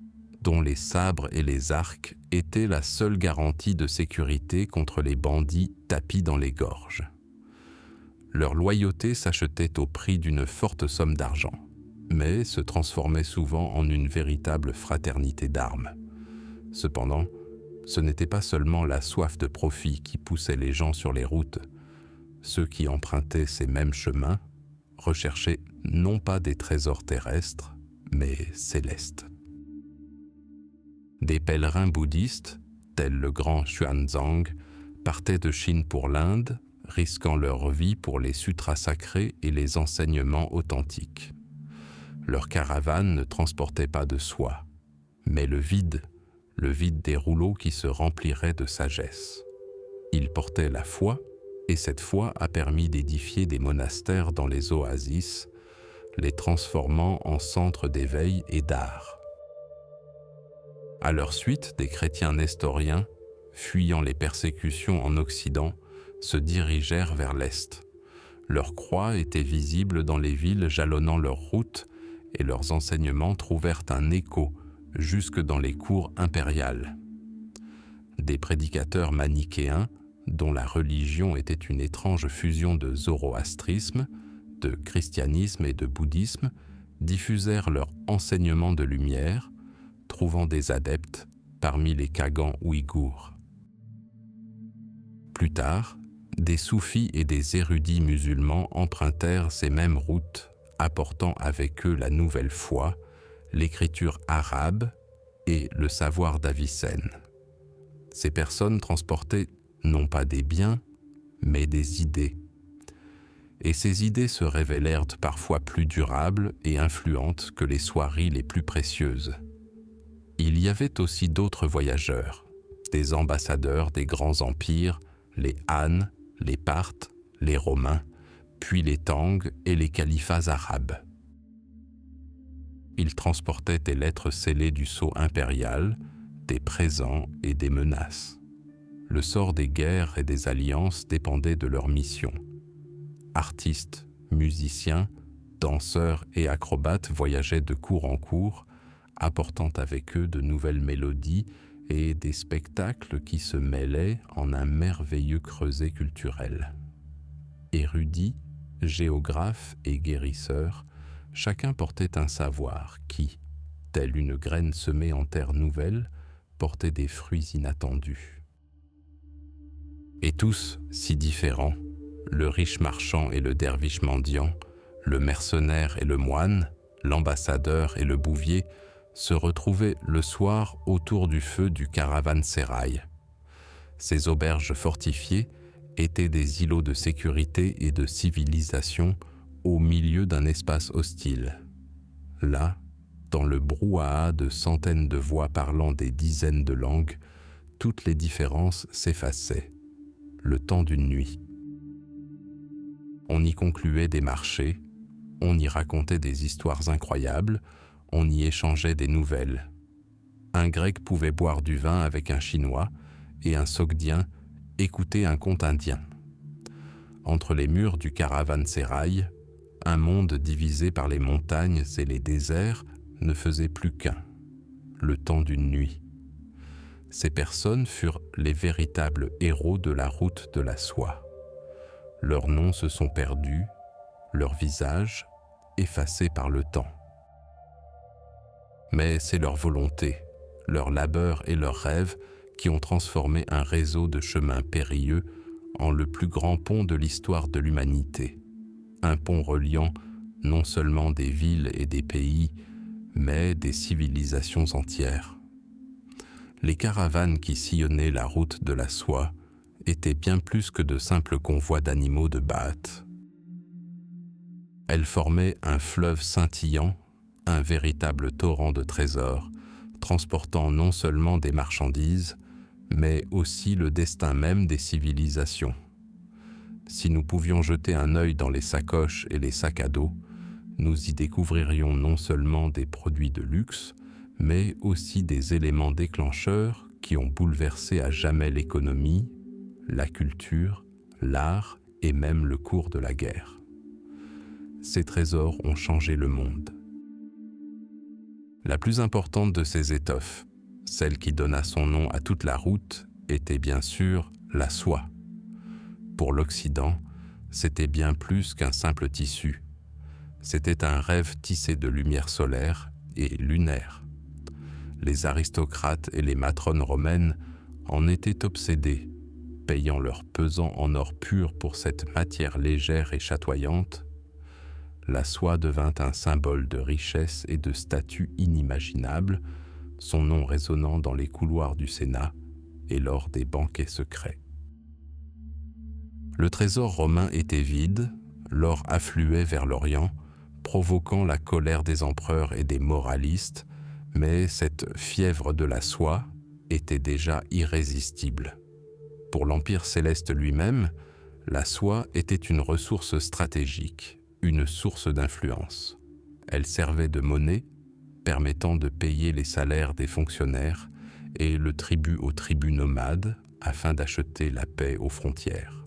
dont les sabres et les arcs étaient la seule garantie de sécurité contre les bandits tapis dans les gorges. Leur loyauté s'achetait au prix d'une forte somme d'argent, mais se transformait souvent en une véritable fraternité d'armes. Cependant, ce n'était pas seulement la soif de profit qui poussait les gens sur les routes. Ceux qui empruntaient ces mêmes chemins recherchaient non pas des trésors terrestres, mais célestes. Des pèlerins bouddhistes, tels le grand Xuanzang, partaient de Chine pour l'Inde, risquant leur vie pour les sutras sacrés et les enseignements authentiques. Leur caravane ne transportait pas de soie, mais le vide des rouleaux qui se rempliraient de sagesse. Ils portaient la foi, et cette foi a permis d'édifier des monastères dans les oasis, les transformant en centres d'éveil et d'art. À leur suite, des chrétiens nestoriens, fuyant les persécutions en Occident, se dirigèrent vers l'Est. Leurs croix étaient visibles dans les villes jalonnant leur route et leurs enseignements trouvèrent un écho jusque dans les cours impériales. Des prédicateurs manichéens, dont la religion était une étrange fusion de zoroastrisme, de christianisme et de bouddhisme, diffusèrent leur enseignement de lumière, trouvant des adeptes parmi les Khagans ouïghours. Plus tard, des soufis et des érudits musulmans empruntèrent ces mêmes routes, apportant avec eux la nouvelle foi, l'écriture arabe et le savoir d'Avicenne. Ces personnes transportaient non pas des biens, mais des idées. et ses idées se révélèrent parfois plus durables et influentes que les soieries les plus précieuses. Il y avait aussi d'autres voyageurs, des ambassadeurs des grands empires, les Han, les Parthes, les Romains, puis les Tang et les califats arabes. Ils transportaient des lettres scellées du sceau impérial, des présents et des menaces. Le sort des guerres et des alliances dépendait de leur mission. Artistes, musiciens, danseurs et acrobates voyageaient de cour en cour, apportant avec eux de nouvelles mélodies et des spectacles qui se mêlaient en un merveilleux creuset culturel. Érudits, géographes et guérisseurs, chacun portait un savoir qui, telle une graine semée en terre nouvelle, portait des fruits inattendus. Et tous si différents, le riche marchand et le derviche mendiant, le mercenaire et le moine, l'ambassadeur et le bouvier, se retrouvaient le soir autour du feu du caravansérail. Ces auberges fortifiées étaient des îlots de sécurité et de civilisation au milieu d'un espace hostile. Là, dans le brouhaha de centaines de voix parlant des dizaines de langues, toutes les différences s'effaçaient, le temps d'une nuit. On y concluait des marchés, on y racontait des histoires incroyables, on y échangeait des nouvelles. Un Grec pouvait boire du vin avec un Chinois et un Sogdien écouter un conte indien. Entre les murs du caravansérail, un monde divisé par les montagnes et les déserts ne faisait plus qu'un, le temps d'une nuit. Ces personnes furent les véritables héros de la route de la soie. Leurs noms se sont perdus, leurs visages effacés par le temps. Mais c'est leur volonté, leur labeur et leurs rêves qui ont transformé un réseau de chemins périlleux en le plus grand pont de l'histoire de l'humanité. Un pont reliant non seulement des villes et des pays, mais des civilisations entières. Les caravanes qui sillonnaient la route de la soie étaient bien plus que de simples convois d'animaux de Baath. Elles formaient un fleuve scintillant, un véritable torrent de trésors, transportant non seulement des marchandises, mais aussi le destin même des civilisations. Si nous pouvions jeter un œil dans les sacoches et les sacs à dos, nous y découvririons non seulement des produits de luxe, mais aussi des éléments déclencheurs qui ont bouleversé à jamais l'économie, la culture, l'art et même le cours de la guerre. Ces trésors ont changé le monde. La plus importante de ces étoffes, celle qui donna son nom à toute la route, était bien sûr la soie. Pour l'Occident, c'était bien plus qu'un simple tissu. C'était un rêve tissé de lumière solaire et lunaire. Les aristocrates et les matrones romaines en étaient obsédés, payant leur pesant en or pur pour cette matière légère et chatoyante. La soie devint un symbole de richesse et de statut inimaginable, son nom résonnant dans les couloirs du Sénat et lors des banquets secrets. Le trésor romain était vide, l'or affluait vers l'Orient, provoquant la colère des empereurs et des moralistes, mais cette fièvre de la soie était déjà irrésistible. Pour l'Empire céleste lui-même, la soie était une ressource stratégique, une source d'influence. Elle servait de monnaie, permettant de payer les salaires des fonctionnaires et le tribut aux tribus nomades afin d'acheter la paix aux frontières.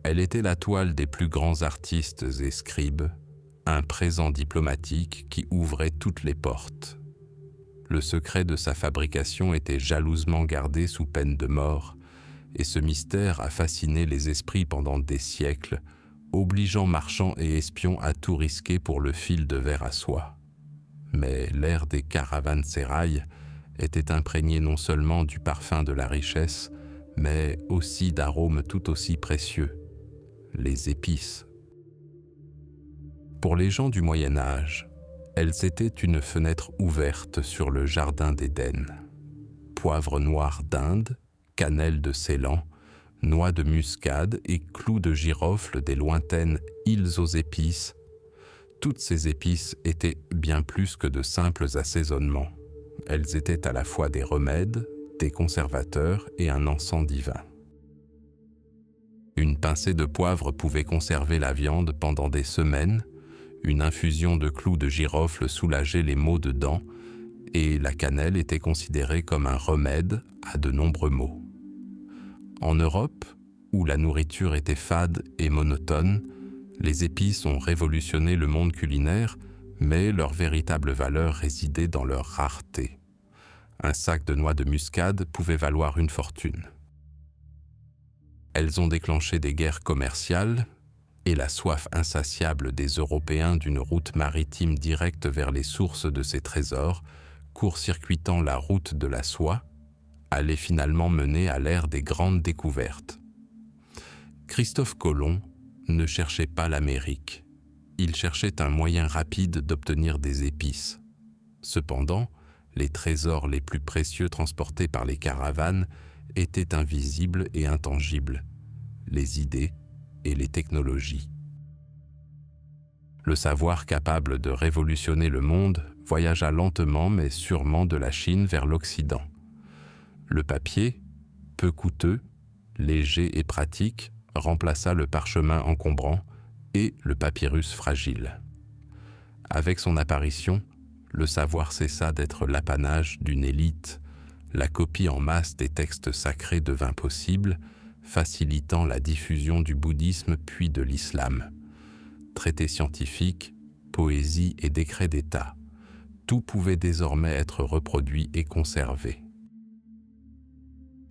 Elle était la toile des plus grands artistes et scribes, un présent diplomatique qui ouvrait toutes les portes. Le secret de sa fabrication était jalousement gardé sous peine de mort, et ce mystère a fasciné les esprits pendant des siècles, obligeant marchands et espions à tout risquer pour le fil de verre à soie. Mais l'air des caravansérails était imprégné non seulement du parfum de la richesse, mais aussi d'arômes tout aussi précieux, les épices. Pour les gens du Moyen Âge, elles étaient une fenêtre ouverte sur le jardin d'Éden. Poivre noir d'Inde, cannelle de Ceylan, noix de muscade et clous de girofle des lointaines îles aux épices. Toutes ces épices étaient bien plus que de simples assaisonnements. Elles étaient à la fois des remèdes, des conservateurs et un encens divin. Une pincée de poivre pouvait conserver la viande pendant des semaines, une infusion de clous de girofle soulageait les maux de dents, et la cannelle était considérée comme un remède à de nombreux maux. En Europe, où la nourriture était fade et monotone, les épices ont révolutionné le monde culinaire, mais leur véritable valeur résidait dans leur rareté. Un sac de noix de muscade pouvait valoir une fortune. Elles ont déclenché des guerres commerciales et la soif insatiable des Européens d'une route maritime directe vers les sources de ces trésors, court-circuitant la route de la soie, allait finalement mener à l'ère des grandes découvertes. Christophe Colomb ne cherchait pas l'Amérique. Il cherchait un moyen rapide d'obtenir des épices. Cependant, les trésors les plus précieux transportés par les caravanes étaient invisibles et intangibles, les idées et les technologies. Le savoir capable de révolutionner le monde voyagea lentement mais sûrement de la Chine vers l'Occident. Le papier, peu coûteux, léger et pratique, remplaça le parchemin encombrant et le papyrus fragile. Avec son apparition, le savoir cessa d'être l'apanage d'une élite, la copie en masse des textes sacrés devint possible, facilitant la diffusion du bouddhisme puis de l'islam. Traités scientifiques, poésie et décrets d'État, tout pouvait désormais être reproduit et conservé.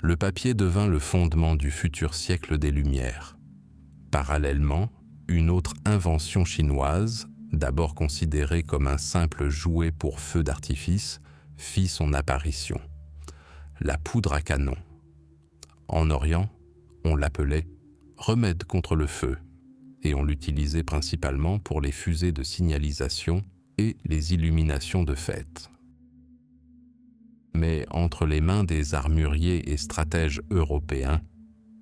Le papier devint le fondement du futur siècle des Lumières. Parallèlement, une autre invention chinoise, d'abord considérée comme un simple jouet pour feu d'artifice, fit son apparition. La poudre à canon. En Orient, on l'appelait « remède contre le feu » et on l'utilisait principalement pour les fusées de signalisation et les illuminations de fête. Mais entre les mains des armuriers et stratèges européens,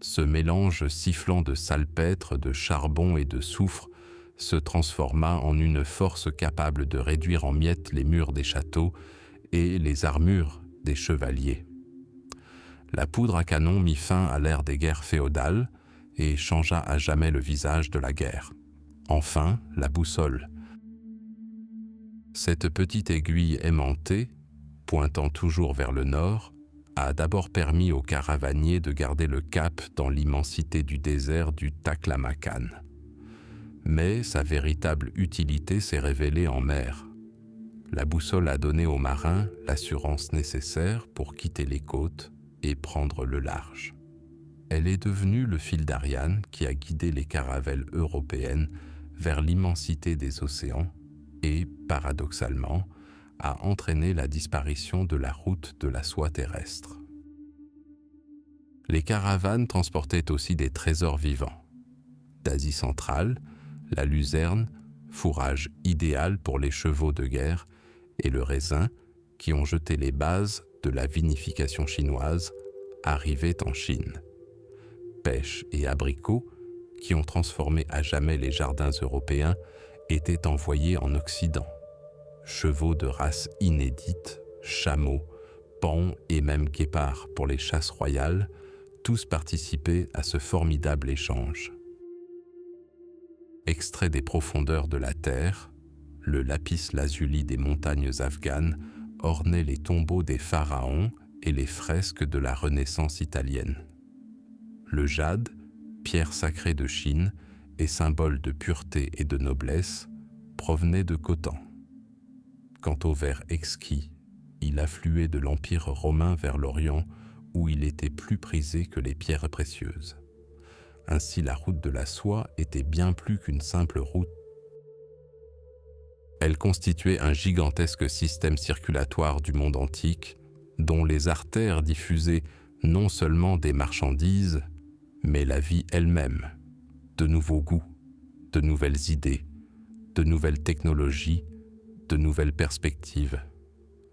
ce mélange sifflant de salpêtre, de charbon et de soufre se transforma en une force capable de réduire en miettes les murs des châteaux et les armures des chevaliers. La poudre à canon mit fin à l'ère des guerres féodales et changea à jamais le visage de la guerre. Enfin, la boussole. Cette petite aiguille aimantée, pointant toujours vers le nord, a d'abord permis aux caravaniers de garder le cap dans l'immensité du désert du Taklamakan. Mais sa véritable utilité s'est révélée en mer. La boussole a donné aux marins l'assurance nécessaire pour quitter les côtes et prendre le large. Elle est devenue le fil d'Ariane qui a guidé les caravelles européennes vers l'immensité des océans et, paradoxalement, a entraîné la disparition de la route de la soie terrestre. Les caravanes transportaient aussi des trésors vivants. D'Asie centrale, la luzerne, fourrage idéal pour les chevaux de guerre, et le raisin, qui ont jeté les bases de la vinification chinoise, arrivaient en Chine. Pêche et abricots, qui ont transformé à jamais les jardins européens, étaient envoyés en Occident. Chevaux de race inédite, chameaux, paons et même guépards pour les chasses royales, tous participaient à ce formidable échange. Extrait des profondeurs de la terre, le lapis lazuli des montagnes afghanes ornait les tombeaux des pharaons et les fresques de la Renaissance italienne. Le jade, pierre sacrée de Chine et symbole de pureté et de noblesse, provenait de Khotan. Quant au verre exquis, il affluait de l'Empire romain vers l'Orient où il était plus prisé que les pierres précieuses. Ainsi, la route de la soie était bien plus qu'une simple route. Elle constituait un gigantesque système circulatoire du monde antique, dont les artères diffusaient non seulement des marchandises, mais la vie elle-même, de nouveaux goûts, de nouvelles idées, de nouvelles technologies, de nouvelles perspectives.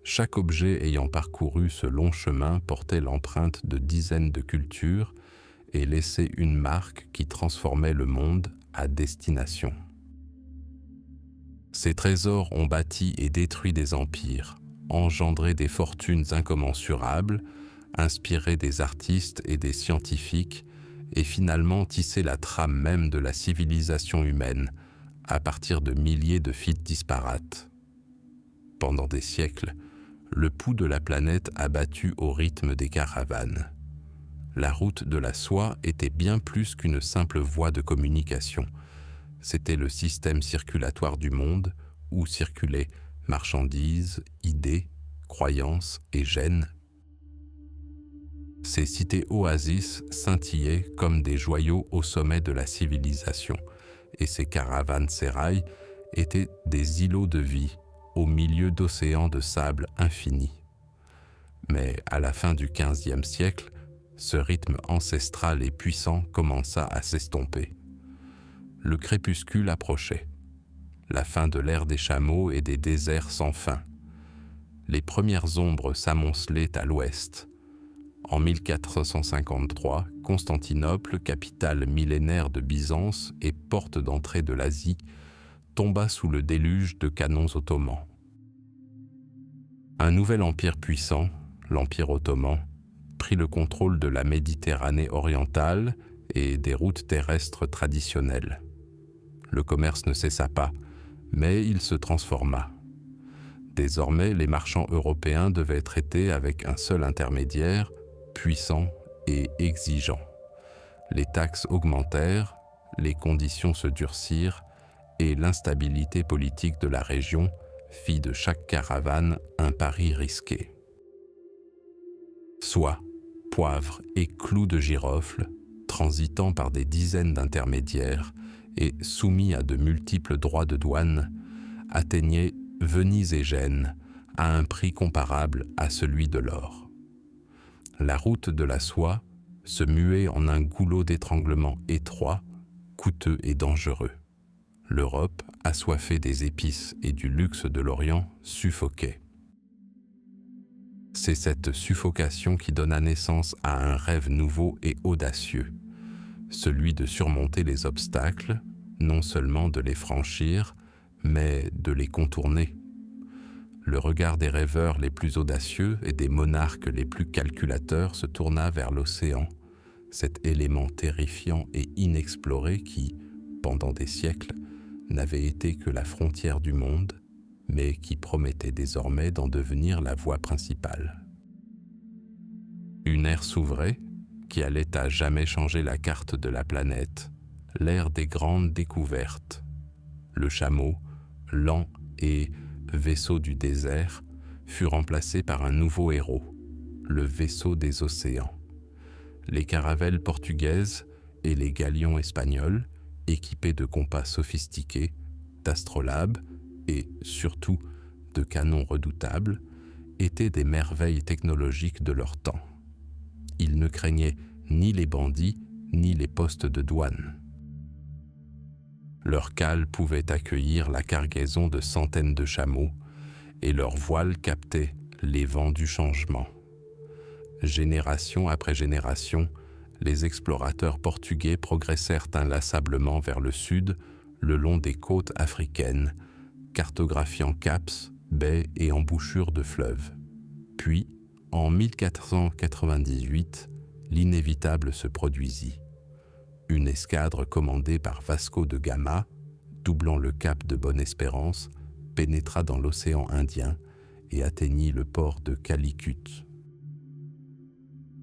Chaque objet ayant parcouru ce long chemin portait l'empreinte de dizaines de cultures et laisser une marque qui transformait le monde à destination. Ces trésors ont bâti et détruit des empires, engendré des fortunes incommensurables, inspiré des artistes et des scientifiques, et finalement tissé la trame même de la civilisation humaine, à partir de milliers de fils disparates. Pendant des siècles, le pouls de la planète a battu au rythme des caravanes. La route de la soie était bien plus qu'une simple voie de communication. C'était le système circulatoire du monde où circulaient marchandises, idées, croyances et gènes. Ces cités-oasis scintillaient comme des joyaux au sommet de la civilisation, et ces caravanserails étaient des îlots de vie au milieu d'océans de sable infinis. Mais à la fin du XVe siècle, ce rythme ancestral et puissant commença à s'estomper. Le crépuscule approchait, la fin de l'ère des chameaux et des déserts sans fin. Les premières ombres s'amoncelaient à l'ouest. En 1453, Constantinople, capitale millénaire de Byzance et porte d'entrée de l'Asie, tomba sous le déluge de canons ottomans. Un nouvel empire puissant, l'Empire ottoman, prit le contrôle de la Méditerranée orientale et des routes terrestres traditionnelles. Le commerce ne cessa pas, mais il se transforma. Désormais, les marchands européens devaient traiter avec un seul intermédiaire, puissant et exigeant. Les taxes augmentèrent, les conditions se durcirent et l'instabilité politique de la région fit de chaque caravane un pari risqué. Soie, poivre et clous de girofle, transitant par des dizaines d'intermédiaires et soumis à de multiples droits de douane, atteignaient Venise et Gênes à un prix comparable à celui de l'or. La route de la soie se muait en un goulot d'étranglement étroit, coûteux et dangereux. L'Europe, assoiffée des épices et du luxe de l'Orient, suffoquait. C'est cette suffocation qui donna naissance à un rêve nouveau et audacieux, celui de surmonter les obstacles, non seulement de les franchir, mais de les contourner. Le regard des rêveurs les plus audacieux et des monarques les plus calculateurs se tourna vers l'océan, cet élément terrifiant et inexploré qui, pendant des siècles, n'avait été que la frontière du monde, mais qui promettait désormais d'en devenir la voie principale. Une ère s'ouvrait, qui allait à jamais changer la carte de la planète, l'ère des grandes découvertes. Le chameau, lent et vaisseau du désert, fut remplacé par un nouveau héros, le vaisseau des océans. Les caravelles portugaises et les galions espagnols, équipés de compas sophistiqués, d'astrolabes et, surtout, de canons redoutables, étaient des merveilles technologiques de leur temps. Ils ne craignaient ni les bandits, ni les postes de douane. Leurs cales pouvaient accueillir la cargaison de centaines de chameaux, et leurs voiles captaient les vents du changement. Génération après génération, les explorateurs portugais progressèrent inlassablement vers le sud, le long des côtes africaines, cartographiant caps, baies et embouchures de fleuves. Puis, en 1498, l'inévitable se produisit. Une escadre commandée par Vasco de Gama, doublant le cap de Bonne-Espérance, pénétra dans l'océan Indien et atteignit le port de Calicut.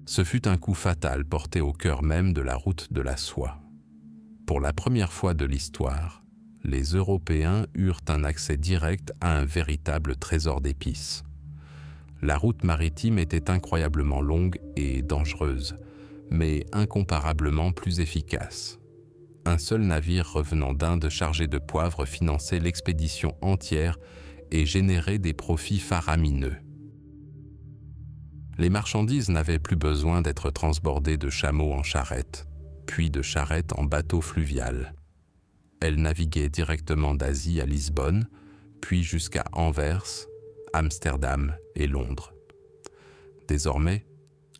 Ce fut un coup fatal porté au cœur même de la route de la soie. Pour la première fois de l'histoire, les Européens eurent un accès direct à un véritable trésor d'épices. La route maritime était incroyablement longue et dangereuse, mais incomparablement plus efficace. Un seul navire revenant d'Inde chargé de poivre finançait l'expédition entière et générait des profits faramineux. Les marchandises n'avaient plus besoin d'être transbordées de chameaux en charrette, puis de charrettes en bateau fluvial. Elles naviguaient directement d'Asie à Lisbonne, puis jusqu'à Anvers, Amsterdam et Londres. Désormais,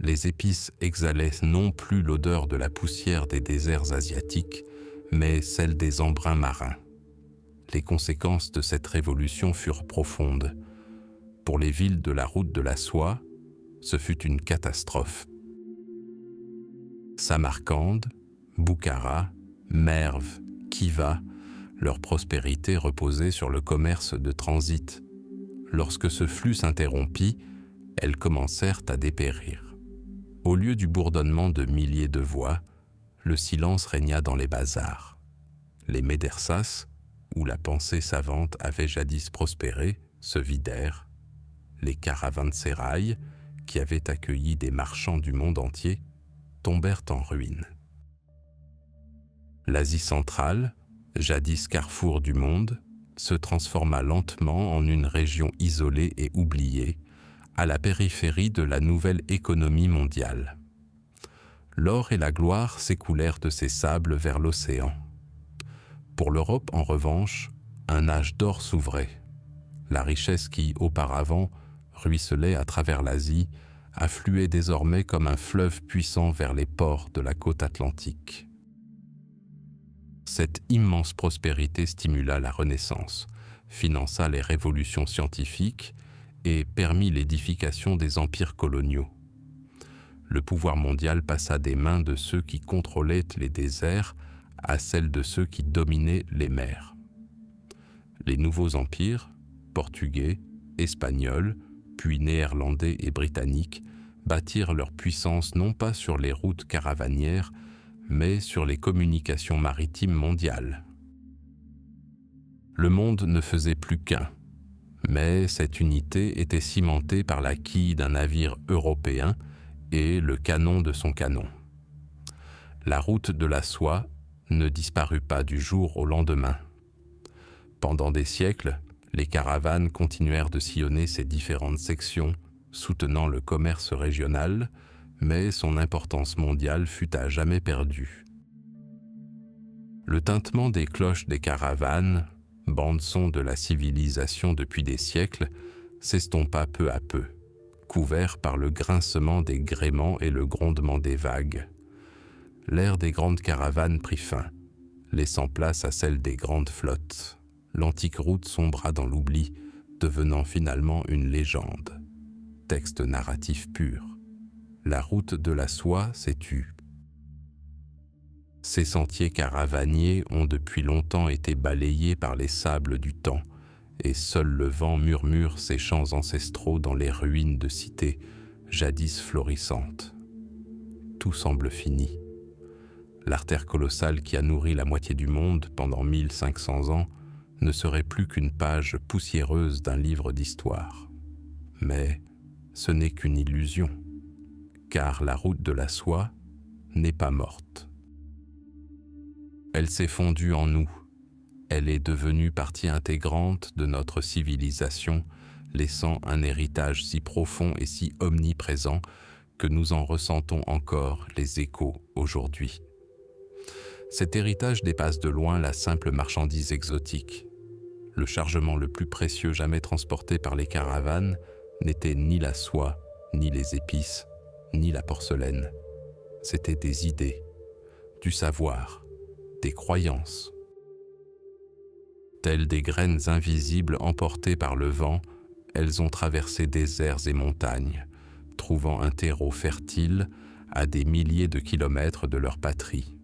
Les épices exhalaient non plus l'odeur de la poussière des déserts asiatiques, mais celle des embruns marins. Les conséquences de cette révolution furent profondes. Pour les villes de la route de la soie, ce fut une catastrophe. Samarcande, Boukhara, Merv, Khiva, leur prospérité reposait sur le commerce de transit. Lorsque ce flux s'interrompit, elles commencèrent à dépérir. Au lieu du bourdonnement de milliers de voix, le silence régna dans les bazars. Les médersas, où la pensée savante avait jadis prospéré, se vidèrent. Les caravansérails, qui avaient accueilli des marchands du monde entier, tombèrent en ruine. L'Asie centrale, jadis carrefour du monde, se transforma lentement en une région isolée et oubliée, à la périphérie de la nouvelle économie mondiale. L'or et la gloire s'écoulèrent de ces sables vers l'océan. Pour l'Europe, en revanche, un âge d'or s'ouvrait. La richesse qui, auparavant, ruisselait à travers l'Asie, affluait désormais comme un fleuve puissant vers les ports de la côte atlantique. Cette immense prospérité stimula la Renaissance, finança les révolutions scientifiques et permit l'édification des empires coloniaux. Le pouvoir mondial passa des mains de ceux qui contrôlaient les déserts à celles de ceux qui dominaient les mers. Les nouveaux empires, portugais, espagnols, puis néerlandais et britanniques, bâtirent leur puissance non pas sur les routes caravanières, mais sur les communications maritimes mondiales. Le monde ne faisait plus qu'un, mais cette unité était cimentée par la quille d'un navire européen et le canon de son canon. La route de la soie ne disparut pas du jour au lendemain. Pendant des siècles, les caravanes continuèrent de sillonner ces différentes sections, soutenant le commerce régional, mais son importance mondiale fut à jamais perdue. Le tintement des cloches des caravanes, bande-son de la civilisation depuis des siècles, s'estompa peu à peu, couvert par le grincement des gréements et le grondement des vagues. L'ère des grandes caravanes prit fin, laissant place à celle des grandes flottes. L'antique route sombra dans l'oubli, devenant finalement une légende. Texte narratif pur. La route de la soie s'est tue. Ces sentiers caravaniers ont depuis longtemps été balayés par les sables du temps, et seul le vent murmure ses chants ancestraux dans les ruines de cités jadis florissantes. Tout semble fini. L'artère colossale qui a nourri la moitié du monde pendant 1500 ans ne serait plus qu'une page poussiéreuse d'un livre d'histoire. Mais ce n'est qu'une illusion, car la route de la soie n'est pas morte. Elle s'est fondue en nous, elle est devenue partie intégrante de notre civilisation, laissant un héritage si profond et si omniprésent que nous en ressentons encore les échos aujourd'hui. Cet héritage dépasse de loin la simple marchandise exotique. Le chargement le plus précieux jamais transporté par les caravanes n'était ni la soie, ni les épices, ni la porcelaine. C'étaient des idées, du savoir, des croyances. Telles des graines invisibles emportées par le vent, elles ont traversé déserts et montagnes, trouvant un terreau fertile à des milliers de kilomètres de leur patrie.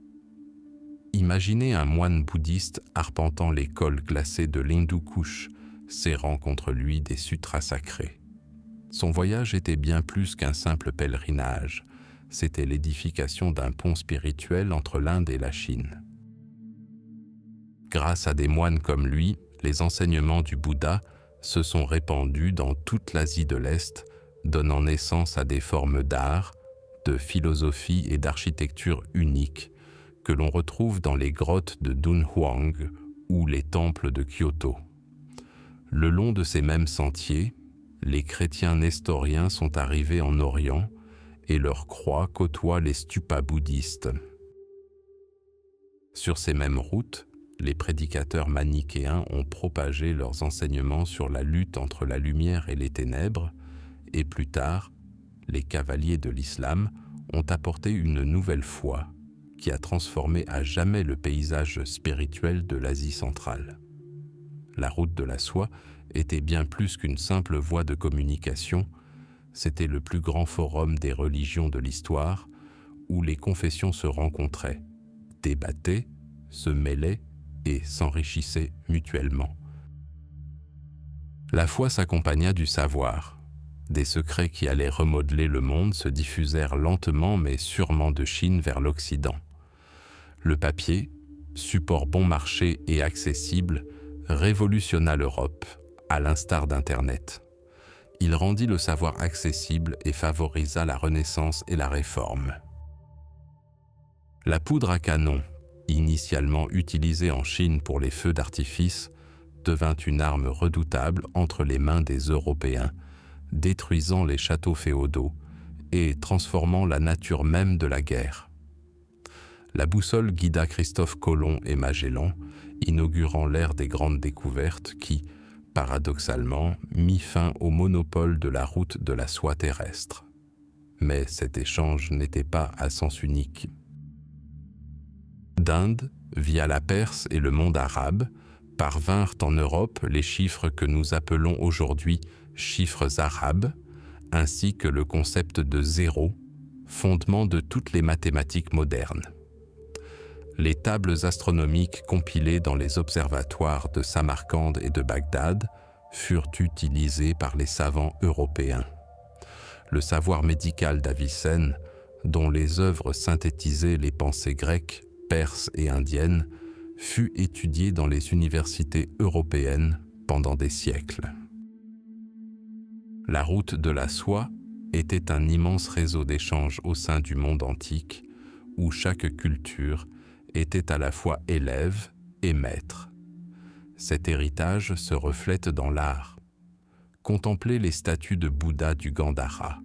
Imaginez un moine bouddhiste arpentant les cols glacés de l'Hindu Kush, serrant contre lui des sutras sacrés. Son voyage était bien plus qu'un simple pèlerinage, c'était l'édification d'un pont spirituel entre l'Inde et la Chine. Grâce à des moines comme lui, les enseignements du Bouddha se sont répandus dans toute l'Asie de l'Est, donnant naissance à des formes d'art, de philosophie et d'architecture uniques, que l'on retrouve dans les grottes de Dunhuang ou les temples de Kyoto. Le long de ces mêmes sentiers, les chrétiens nestoriens sont arrivés en Orient et leur croix côtoie les stupas bouddhistes. Sur ces mêmes routes, les prédicateurs manichéens ont propagé leurs enseignements sur la lutte entre la lumière et les ténèbres, et plus tard, les cavaliers de l'islam ont apporté une nouvelle foi qui a transformé à jamais le paysage spirituel de l'Asie centrale. La route de la soie était bien plus qu'une simple voie de communication, c'était le plus grand forum des religions de l'histoire où les confessions se rencontraient, débattaient, se mêlaient et s'enrichissaient mutuellement. La foi s'accompagna du savoir. Des secrets qui allaient remodeler le monde se diffusèrent lentement mais sûrement de Chine vers l'Occident. Le papier, support bon marché et accessible, révolutionna l'Europe, à l'instar d'Internet. Il rendit le savoir accessible et favorisa la Renaissance et la Réforme. La poudre à canon, initialement utilisée en Chine pour les feux d'artifice, devint une arme redoutable entre les mains des Européens, détruisant les châteaux féodaux et transformant la nature même de la guerre. La boussole guida Christophe Colomb et Magellan, inaugurant l'ère des grandes découvertes qui, paradoxalement, mit fin au monopole de la route de la soie terrestre. Mais cet échange n'était pas à sens unique. D'Inde, via la Perse et le monde arabe, parvinrent en Europe les chiffres que nous appelons aujourd'hui chiffres arabes, ainsi que le concept de zéro, fondement de toutes les mathématiques modernes. Les tables astronomiques compilées dans les observatoires de Samarcande et de Bagdad furent utilisées par les savants européens. Le savoir médical d'Avicenne, dont les œuvres synthétisaient les pensées grecques, perses et indiennes, fut étudié dans les universités européennes pendant des siècles. La route de la soie était un immense réseau d'échanges au sein du monde antique, où chaque culture était à la fois élève et maître. Cet héritage se reflète dans l'art. Contemplez les statues de Bouddha du Gandhara.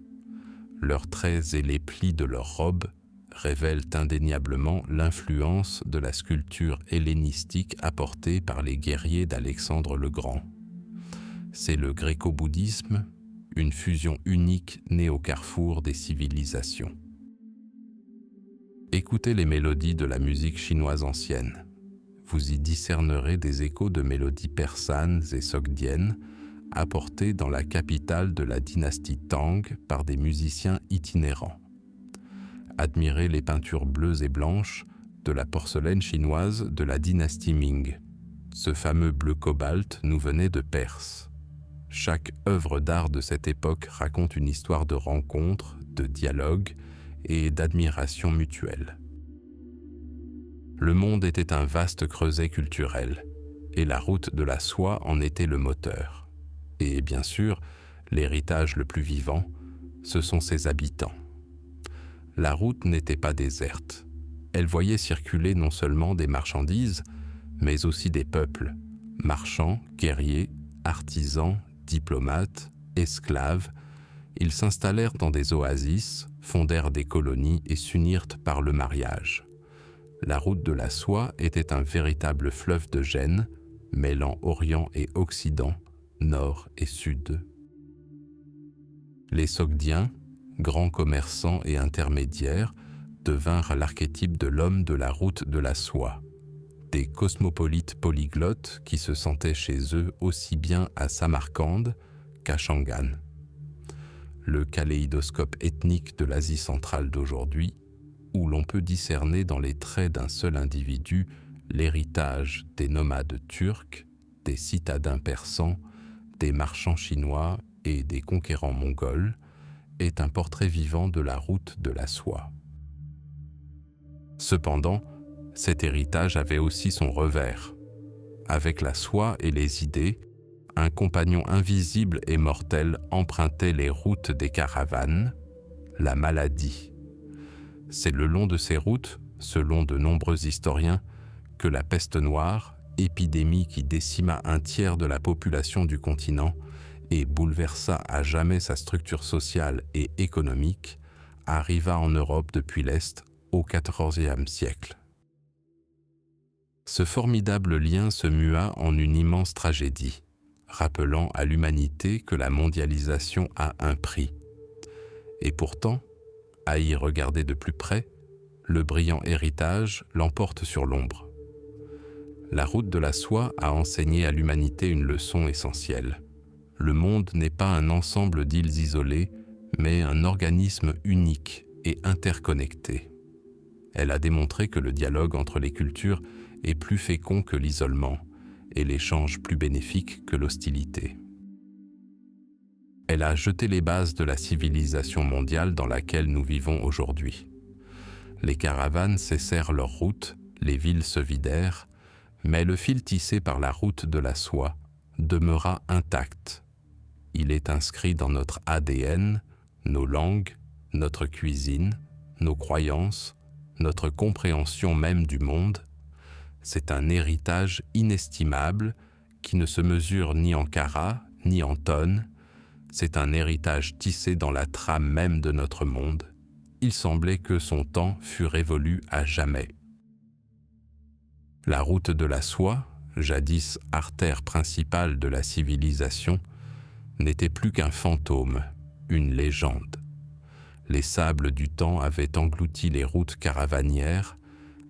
Leurs traits et les plis de leurs robes révèlent indéniablement l'influence de la sculpture hellénistique apportée par les guerriers d'Alexandre le Grand. C'est le gréco-bouddhisme, une fusion unique née au carrefour des civilisations. Écoutez les mélodies de la musique chinoise ancienne. Vous y discernerez des échos de mélodies persanes et sogdiennes apportées dans la capitale de la dynastie Tang par des musiciens itinérants. Admirez les peintures bleues et blanches de la porcelaine chinoise de la dynastie Ming. Ce fameux bleu cobalt nous venait de Perse. Chaque œuvre d'art de cette époque raconte une histoire de rencontre, de dialogue et d'admiration mutuelle. Le monde était un vaste creuset culturel, et la route de la soie en était le moteur. Et bien sûr, l'héritage le plus vivant, ce sont ses habitants. La route n'était pas déserte. Elle voyait circuler non seulement des marchandises, mais aussi des peuples, marchands, guerriers, artisans, diplomates, esclaves. Ils s'installèrent dans des oasis, fondèrent des colonies et s'unirent par le mariage. La route de la soie était un véritable fleuve de gènes, mêlant Orient et Occident, Nord et Sud. Les Sogdiens, grands commerçants et intermédiaires, devinrent l'archétype de l'homme de la route de la soie. Des cosmopolites polyglottes qui se sentaient chez eux aussi bien à Samarcande qu'à Shangan. Le kaléidoscope ethnique de l'Asie centrale d'aujourd'hui, où l'on peut discerner dans les traits d'un seul individu l'héritage des nomades turcs, des citadins persans, des marchands chinois et des conquérants mongols, est un portrait vivant de la route de la soie. Cependant, cet héritage avait aussi son revers. Avec la soie et les idées, un compagnon invisible et mortel empruntait les routes des caravanes, la maladie. C'est le long de ces routes, selon de nombreux historiens, que la peste noire, épidémie qui décima un tiers de la population du continent et bouleversa à jamais sa structure sociale et économique, arriva en Europe depuis l'Est au XIVe siècle. Ce formidable lien se mua en une immense tragédie, rappelant à l'humanité que la mondialisation a un prix. Et pourtant, à y regarder de plus près, le brillant héritage l'emporte sur l'ombre. La route de la soie a enseigné à l'humanité une leçon essentielle. Le monde n'est pas un ensemble d'îles isolées, mais un organisme unique et interconnecté. Elle a démontré que le dialogue entre les cultures est plus fécond que l'isolement et l'échange plus bénéfique que l'hostilité. Elle a jeté les bases de la civilisation mondiale dans laquelle nous vivons aujourd'hui. Les caravanes cessèrent leur route, les villes se vidèrent, mais le fil tissé par la route de la soie demeura intact. Il est inscrit dans notre ADN, nos langues, notre cuisine, nos croyances, notre compréhension même du monde. C'est un héritage inestimable qui ne se mesure ni en carats, ni en tonnes. C'est un héritage tissé dans la trame même de notre monde. Il semblait que son temps fût révolu à jamais. La route de la soie, jadis artère principale de la civilisation, n'était plus qu'un fantôme, une légende. Les sables du temps avaient englouti les routes caravanières,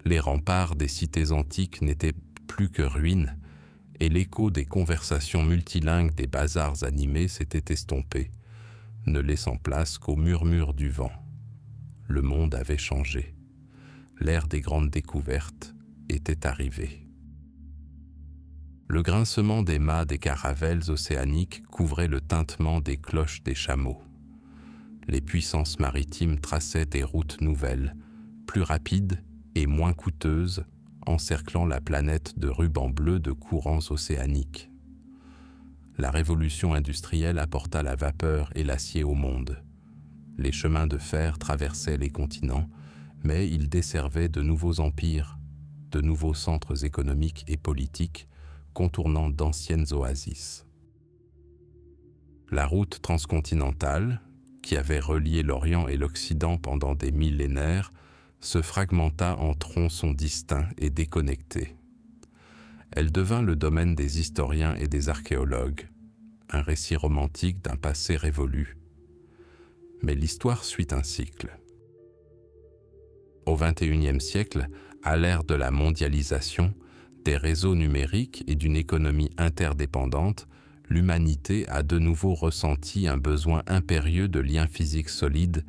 les remparts des cités antiques n'étaient plus que ruines, et l'écho des conversations multilingues des bazars animés s'était estompé, ne laissant place qu'au murmure du vent. Le monde avait changé. L'ère des grandes découvertes était arrivée. Le grincement des mâts des caravelles océaniques couvrait le tintement des cloches des chameaux. Les puissances maritimes traçaient des routes nouvelles, plus rapides et moins coûteuses, encerclant la planète de rubans bleus de courants océaniques. La révolution industrielle apporta la vapeur et l'acier au monde. Les chemins de fer traversaient les continents, mais ils desservaient de nouveaux empires, de nouveaux centres économiques et politiques, contournant d'anciennes oasis. La route transcontinentale, qui avait relié l'Orient et l'Occident pendant des millénaires, se fragmenta en tronçons distincts et déconnectés. Elle devint le domaine des historiens et des archéologues, un récit romantique d'un passé révolu. Mais l'histoire suit un cycle. Au XXIe siècle, à l'ère de la mondialisation, des réseaux numériques et d'une économie interdépendante, l'humanité a de nouveau ressenti un besoin impérieux de liens physiques solides,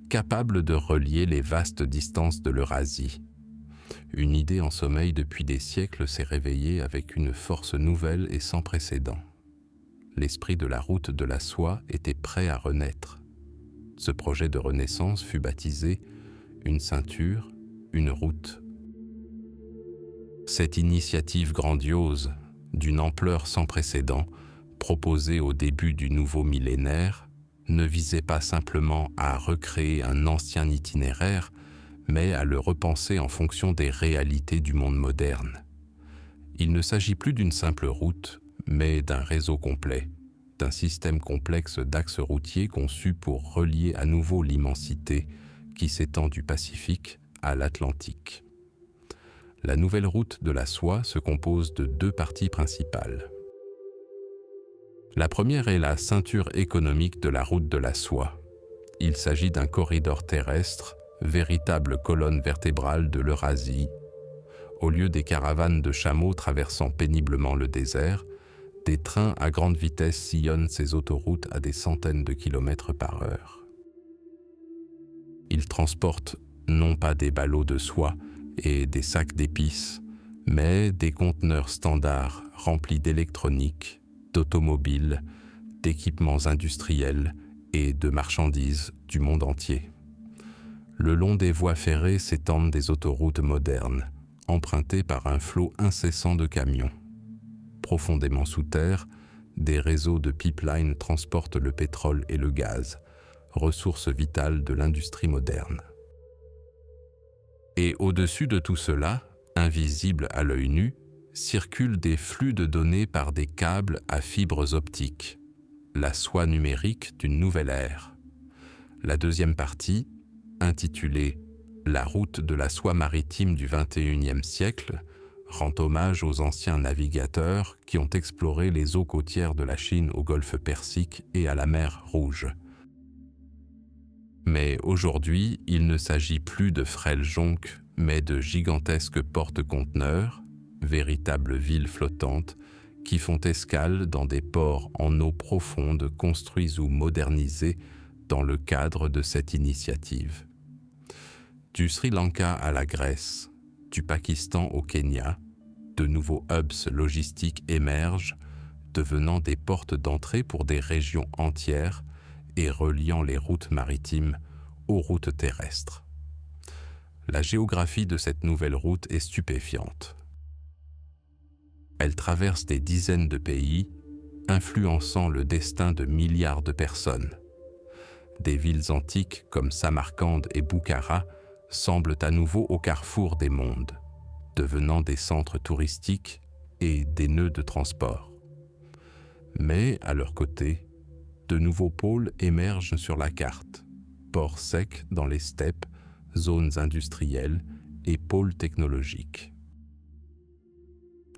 capables de relier les vastes distances de l'Eurasie. Une idée en sommeil depuis des siècles s'est réveillée avec une force nouvelle et sans précédent. L'esprit de la route de la soie était prêt à renaître. Ce projet de renaissance fut baptisé « Une ceinture, une route ». Cette initiative grandiose, d'une ampleur sans précédent, proposée au début du nouveau millénaire, ne visait pas simplement à recréer un ancien itinéraire, mais à le repenser en fonction des réalités du monde moderne. Il ne s'agit plus d'une simple route, mais d'un réseau complet, d'un système complexe d'axes routiers conçus pour relier à nouveau l'immensité qui s'étend du Pacifique à l'Atlantique. La nouvelle route de la soie se compose de deux parties principales. La première est la ceinture économique de la route de la soie. Il s'agit d'un corridor terrestre, véritable colonne vertébrale de l'Eurasie. Au lieu des caravanes de chameaux traversant péniblement le désert, des trains à grande vitesse sillonnent ces autoroutes à des centaines de kilomètres par heure. Ils transportent non pas des ballots de soie et des sacs d'épices, mais des conteneurs standards remplis d'électronique, d'automobiles, d'équipements industriels et de marchandises du monde entier. Le long des voies ferrées s'étendent des autoroutes modernes, empruntées par un flot incessant de camions. Profondément sous terre, des réseaux de pipelines transportent le pétrole et le gaz, ressources vitales de l'industrie moderne. Et au-dessus de tout cela, invisible à l'œil nu, circulent des flux de données par des câbles à fibres optiques, la soie numérique d'une nouvelle ère. La deuxième partie, intitulée « La route de la soie maritime du XXIe siècle », rend hommage aux anciens navigateurs qui ont exploré les eaux côtières de la Chine au golfe Persique et à la mer Rouge. Mais aujourd'hui, il ne s'agit plus de frêles jonques, mais de gigantesques porte-conteneurs, véritables villes flottantes, qui font escale dans des ports en eau profonde construits ou modernisés dans le cadre de cette initiative. Du Sri Lanka à la Grèce, du Pakistan au Kenya, de nouveaux hubs logistiques émergent, devenant des portes d'entrée pour des régions entières et reliant les routes maritimes aux routes terrestres. La géographie de cette nouvelle route est stupéfiante. Elle traverse des dizaines de pays, influençant le destin de milliards de personnes. Des villes antiques comme Samarcande et Boukhara semblent à nouveau au carrefour des mondes, devenant des centres touristiques et des nœuds de transport. Mais, à leur côté, de nouveaux pôles émergent sur la carte, ports secs dans les steppes, zones industrielles et pôles technologiques.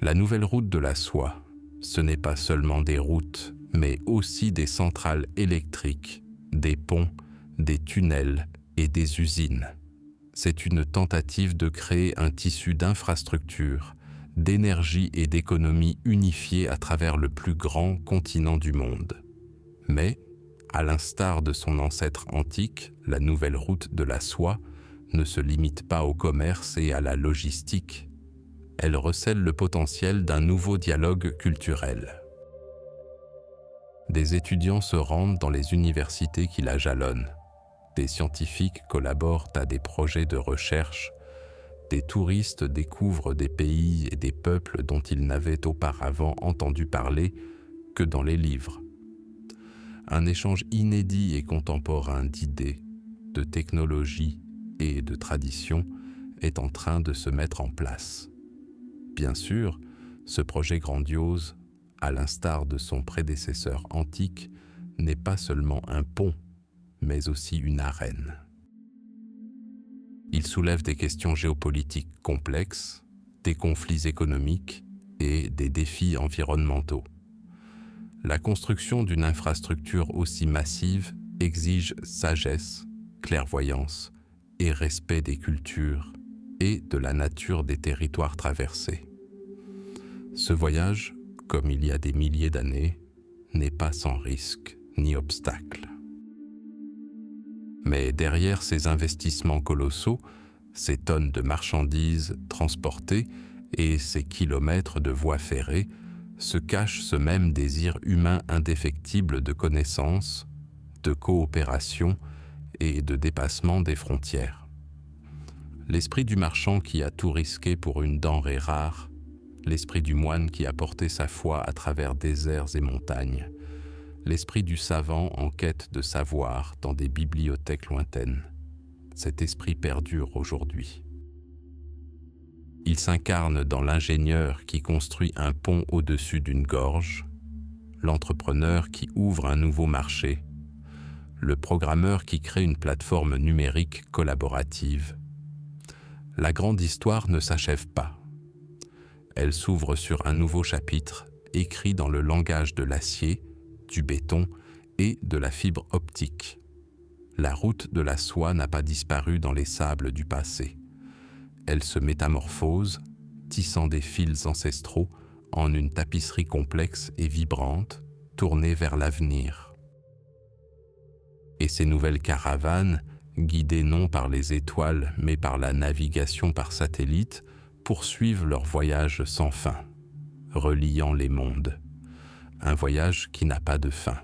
La nouvelle route de la soie, ce n'est pas seulement des routes, mais aussi des centrales électriques, des ponts, des tunnels et des usines. C'est une tentative de créer un tissu d'infrastructures, d'énergie et d'économie unifié à travers le plus grand continent du monde. Mais, à l'instar de son ancêtre antique, la nouvelle route de la soie ne se limite pas au commerce et à la logistique. Elle recèle le potentiel d'un nouveau dialogue culturel. Des étudiants se rendent dans les universités qui la jalonnent. Des scientifiques collaborent à des projets de recherche. Des touristes découvrent des pays et des peuples dont ils n'avaient auparavant entendu parler que dans les livres. Un échange inédit et contemporain d'idées, de technologies et de traditions est en train de se mettre en place. Bien sûr, ce projet grandiose, à l'instar de son prédécesseur antique, n'est pas seulement un pont, mais aussi une arène. Il soulève des questions géopolitiques complexes, des conflits économiques et des défis environnementaux. La construction d'une infrastructure aussi massive exige sagesse, clairvoyance et respect des cultures et de la nature des territoires traversés. Ce voyage, comme il y a des milliers d'années, n'est pas sans risque ni obstacle. Mais derrière ces investissements colossaux, ces tonnes de marchandises transportées et ces kilomètres de voies ferrées, se cache ce même désir humain indéfectible de connaissance, de coopération et de dépassement des frontières. L'esprit du marchand qui a tout risqué pour une denrée rare, l'esprit du moine qui a porté sa foi à travers déserts et montagnes, l'esprit du savant en quête de savoir dans des bibliothèques lointaines. Cet esprit perdure aujourd'hui. Il s'incarne dans l'ingénieur qui construit un pont au-dessus d'une gorge, l'entrepreneur qui ouvre un nouveau marché, le programmeur qui crée une plateforme numérique collaborative. La grande histoire ne s'achève pas. Elle s'ouvre sur un nouveau chapitre, écrit dans le langage de l'acier, du béton et de la fibre optique. La route de la soie n'a pas disparu dans les sables du passé. Elle se métamorphose, tissant des fils ancestraux en une tapisserie complexe et vibrante, tournée vers l'avenir. Et ces nouvelles caravanes, guidées non par les étoiles mais par la navigation par satellite, poursuivent leur voyage sans fin, reliant les mondes. Un voyage qui n'a pas de fin.